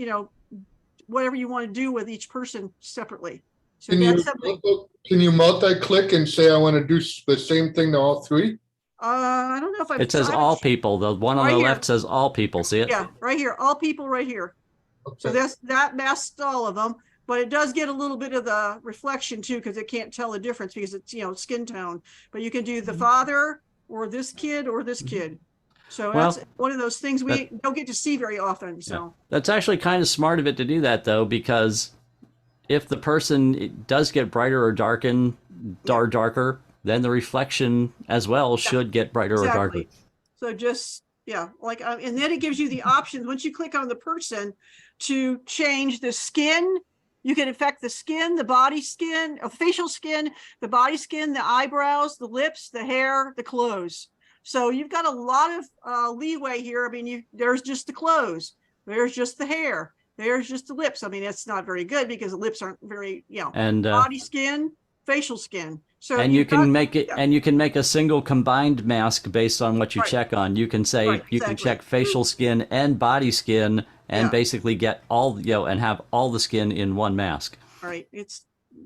whatever you want to do with each person separately. So
Can
that's
you,
something,
can you multi-click and say, I want to do the same thing to all three?
I don't know if I've.
It says
I haven't-
all people. The one on
Right
the
here.
left says all people. See it?
Yeah, right here, all people right here. So
Okay.
that masks all of them, but it does get a little bit of the reflection too, because it can't tell the difference because it's, skin tone. But you can do the father or this kid or this kid. So
Well,
that's one of those things we don't get to see very often. So
That's actually kind of smart of it to do that, though, because if the person does get brighter or darker, then the reflection as well should get brighter or darker.
exactly. So just, like, and then it gives you the option, once you click on the person, to change the skin. You can affect the skin, the body skin, facial skin, the body skin, the eyebrows, the lips, the hair, the clothes. So you've got a lot of leeway here. I mean, there's just the clothes, there's just the hair, there's just the lips. I mean, that's not very good because the lips aren't very,
And
body skin, facial skin. So
and you
you've
can
got-
make it, and you can make a single combined mask based on what you
Right.
check on. You can say
Right,
you can
exactly.
check facial skin and body skin, and
Yeah.
basically get all and have all the skin in one mask.
All right, it's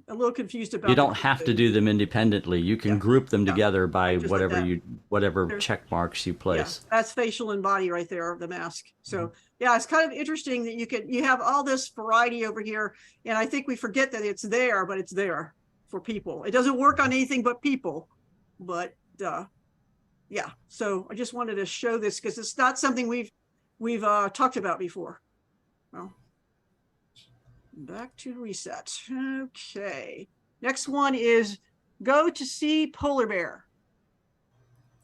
a little confused about.
You don't have to do them independently. You can group them together by
Just like
whatever
that.
whatever
There's-
check marks you place.
Yeah, that's facial and body right there, the mask.
Mm-hmm.
So yeah, it's kind of interesting that you have all this variety over here. And I think we forget that it's there, but it's there for people. It doesn't work on anything but people, but yeah. So I just wanted to show this because it's not something we've talked about before. Well, back to reset. Okay. Next one is go to see polar bear.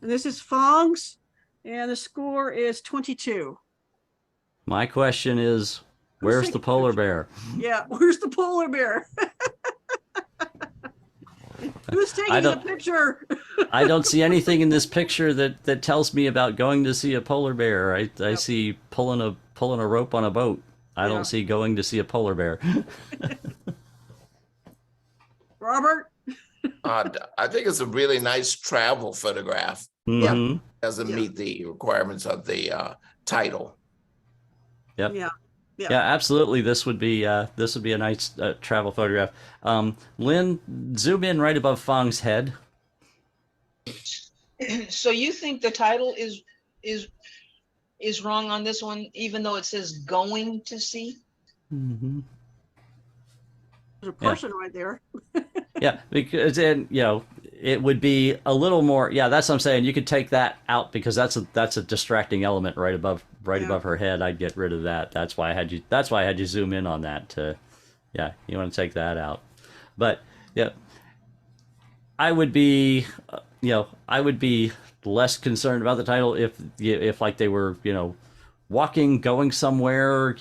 And this is Fong's, and the score is 22.
My question is, where's the polar bear?
Yeah, where's the polar bear? Who's taking the
don't-
picture?
I don't see anything in this picture that tells me about going to see a polar bear. I see pulling a rope on a boat. I
Yeah.
don't see going to see a polar bear.
Robert?
I think it's a really nice travel photograph.
Mhm.
Doesn't meet the requirements of the title.
Yep.
Yeah.
Yeah, absolutely. This would be a nice travel photograph. Lynn, zoom in right above Fong's head.
So you think the title is wrong on this one, even though it says going to see?
Mm-hmm.
There's a person right there.
Yeah, because then it would be a little more. Yeah, that's what I'm saying. You could take that out because that's a distracting element right above her head. I'd get rid of that. That's why I had you zoom in on that. You want to take that out. But yeah, I would be less concerned about the title if like they were walking, going somewhere.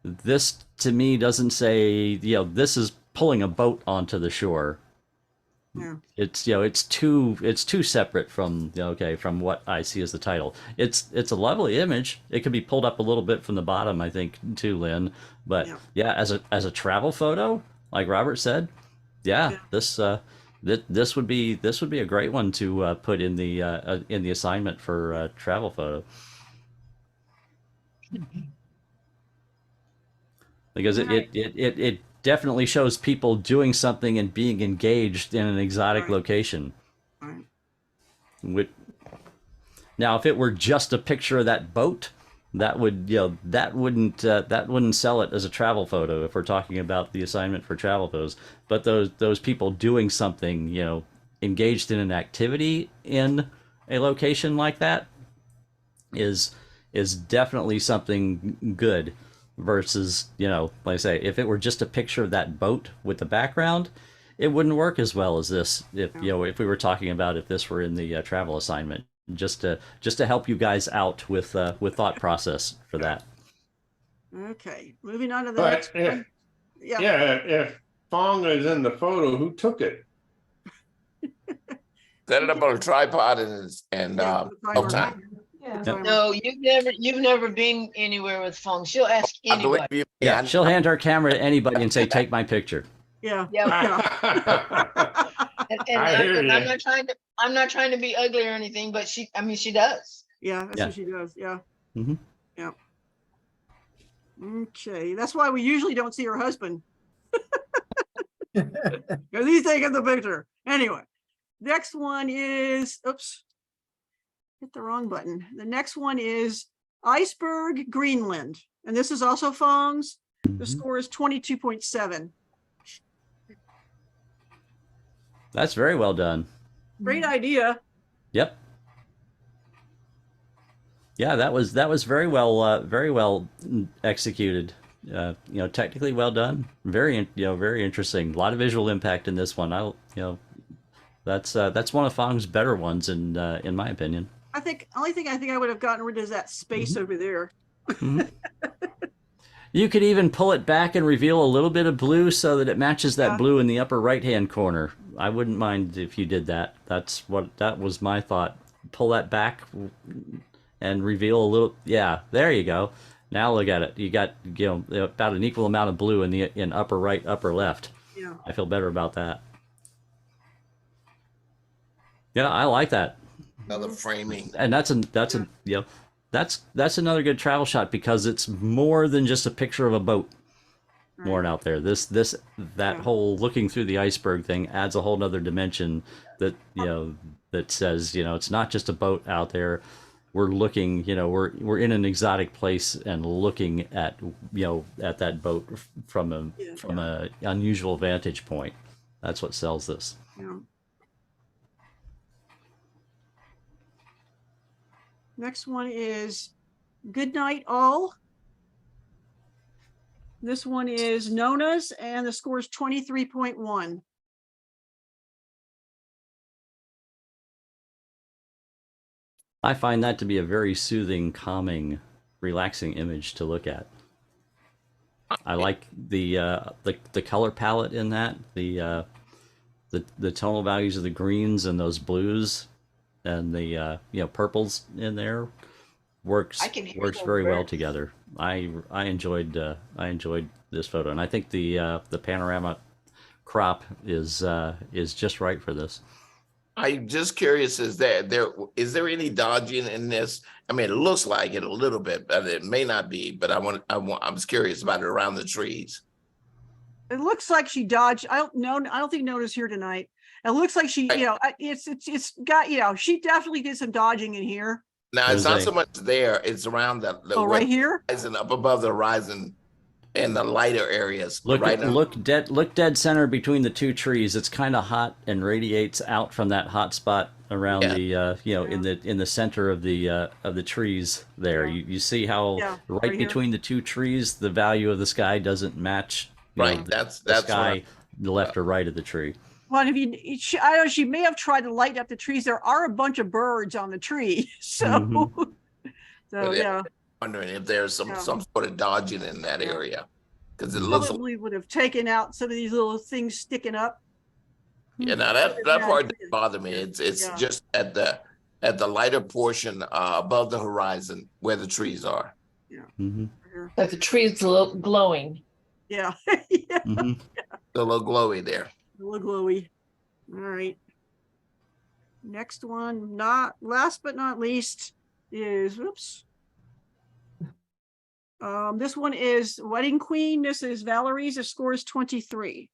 This to me doesn't say this is pulling a boat onto the shore.
Yeah.
It's too separate from from what I see as the title. It's a lovely image. It could be pulled up a little bit from the bottom, I think, too, Lynn. But yeah, as a travel photo, like Robert said, this would be a great one to put in the assignment for travel photo. Because it definitely shows people doing something and being engaged in an exotic location. Now, if it were just a picture of that boat, that would that wouldn't sell it as a travel photo if we're talking about the assignment for travel photos. But those people doing something, engaged in an activity in a location like that is definitely something good. Versus, like I say, if it were just a picture of that boat with the background, it wouldn't work as well as this. If we were talking about if this were in the travel assignment, just to help you guys out with thought process for that.
Okay, moving on to the
But
next one.
if Fong is in the photo, who took it?
Set it up on a tripod and no time.
No, you've never been anywhere with Fong. She'll ask anybody.
Yeah, she'll hand her camera to anybody and say, "Take my picture."
Yeah.
And I'm not trying to be ugly or anything, but she does.
Yeah, that's what she does. Yeah.
Mm-hmm.
Yeah. Okay, that's why we usually don't see her husband. Because he's taking the picture. Anyway, next one is, oops, hit the wrong button. The next one is Iceberg, Greenland. And this is also phones. The score is 22.7.
That's very well done.
Great idea.
Yep. Yeah, that was very well executed. Technically well done. Very interesting. A lot of visual impact in this one. That's one of Fong's better ones in my opinion.
Only thing I think I would have gotten rid of is that space over there.
You could even pull it back and reveal a little bit of blue so that it matches that blue in the upper right-hand corner. I wouldn't mind if you did that. That was my thought. Pull that back and reveal a little. Yeah, there you go. Now look at it. You got about an equal amount of blue in upper right, upper left.
Yeah.
I feel better about that. Yeah, I like that.
Another framing.
And that's another good travel shot because it's more than just a picture of a boat moored out there. That whole looking through the iceberg thing adds a whole nother dimension that that says it's not just a boat out there. We're looking, we're in an exotic place and looking at at that boat from a unusual vantage point. That's what sells this.
Yeah. Next one is Good Night All. This one is Nona's and the score is 23.1.
I find that to be a very soothing, calming, relaxing image to look at. I like the color palette in that, the tonal values of the greens and those blues and the purples in there works very well together. I enjoyed this photo, and I think the panorama crop is just right for this.
I'm just curious, is there any dodging in this? I mean, it looks like it a little bit, but it may not be. But I'm just curious about it around the trees.
It looks like she dodged. I don't think Nona's here tonight. It looks like she, it's got, she definitely did some dodging in here.
Now it's not so much there; it's around the
right here,
and up above the horizon, in the lighter areas.
Look dead center between the two trees. It's kind of hot and radiates out from that hot spot around the in the center of the trees there. You see how right between the two trees, the value of the sky doesn't match.
That's
sky, the left or right of the tree.
Well, I know she may have tried to light up the trees. There are a bunch of birds on the tree, so yeah.
Wondering if there's some sort of dodging in that area, because it
probably would have taken out some of these little things sticking up.
Yeah, now that part didn't bother me. It's just at the lighter portion above the horizon where the trees are.
Yeah,
like the trees glowing.
Yeah,
The little glowy there.
A little glowy. All right. Next one, not last but not least, is this one is Wedding Queen. This is Valerie's. The score is 23.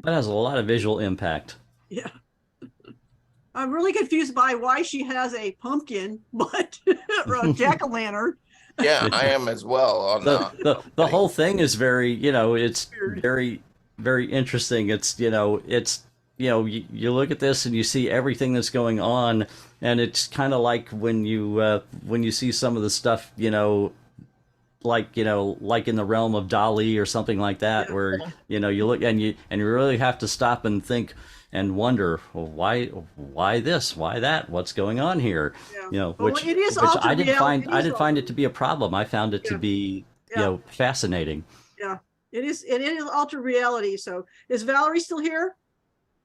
That has a lot of visual impact.
Yeah. I'm really confused by why she has a pumpkin, but or a jack-o'-lantern.
Yeah, I am as well.
The whole thing is very, it's very, very interesting. It's, you look at this and you see everything that's going on, and it's kind of like when you see some of the stuff, like in the realm of Dali or something like that, where you look and you really have to stop and think and wonder, well, why this, why that, what's going on here? Which I didn't find it to be a problem. I found it to be fascinating.
Yeah, it is altered reality. So is Valerie still here?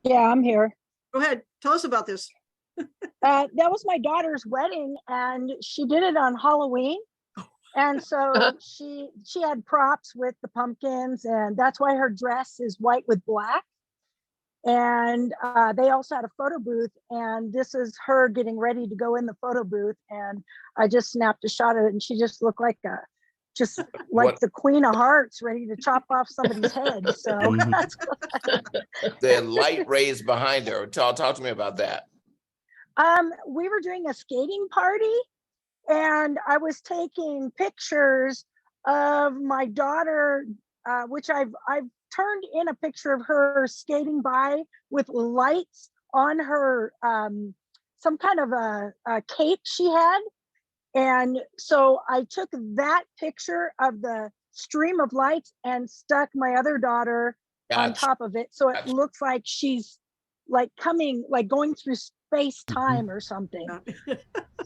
Yeah, I'm here.
Go ahead, tell us about this.
That was my daughter's wedding, and she did it on Halloween. And so she had props with the pumpkins, and that's why her dress is white with black. And they also had a photo booth, and this is her getting ready to go in the photo booth. And I just snapped a shot of it, and she just looked like just like
What-
the Queen of Hearts, ready to chop off somebody's head. So
Mhm.
that's
The light rays behind her. Talk to me about that.
we were doing a skating party, and I was taking pictures of my daughter, which I've turned in a picture of her skating by with lights on her, some kind of a cape she had. And so I took that picture of the stream of lights and stuck my other daughter on
Gotcha.
top of it. So it
Gotcha.
looks like she's like coming, like going through space time or something.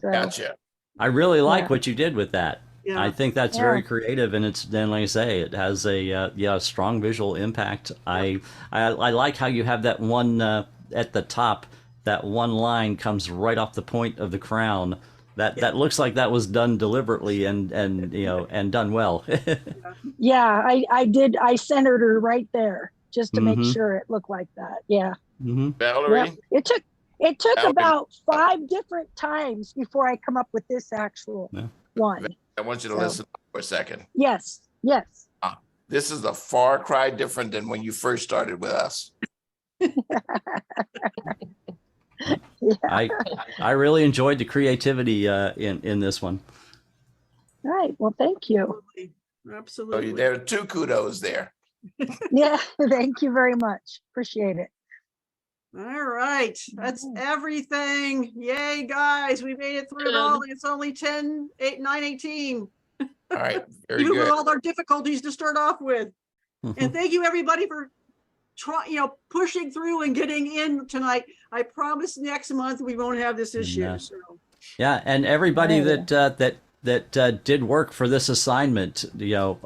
So,
Gotcha.
I really like
Yeah.
what you did with that.
Yeah.
I think that's
Yeah.
very creative, and it's then, like I say, it has a strong visual impact. I like how you have that one at the top. That one line comes right off the point of the crown. That looks like that was done deliberately and and done well.
yeah, I did. I centered her right there just to make
Mhm.
sure it looked like that. Yeah.
hmm
Valerie,
Yeah. It took
Valerie,
about 5 different times before I come up with this actual
Yeah.
one.
I want you to
So-
listen for a second.
Yes. Yes.
This is a far cry different than when you first started with us.
Yeah.
I really enjoyed the creativity in this one.
Right. Well, thank you.
So
Absolutely.
there are 2 kudos there.
Yeah. Thank you very much. Appreciate it.
All right, that's everything. Yay, guys, we made it through it all. and It's only 9:18.
All right, very
Even with
good.
all our difficulties to start off with. And thank you, everybody, for pushing through and getting in tonight. I promise next month we won't have this issue.
Yeah.
So.
Yeah, and everybody
Oh,
that did work for this assignment,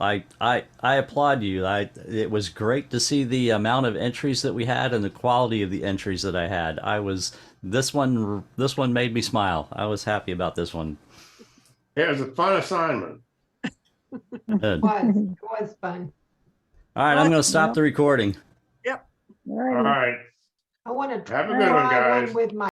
I applaud you. It was great to see the amount of entries that we had and the quality of the entries that I had. This one made me smile. I was happy about this one.
It was a fun assignment.
Good.
It was fun.
All right, I'm going to stop the recording.
Yep.
All
All
right.
right.
I want to
Have a good one,
try
guys.
one with my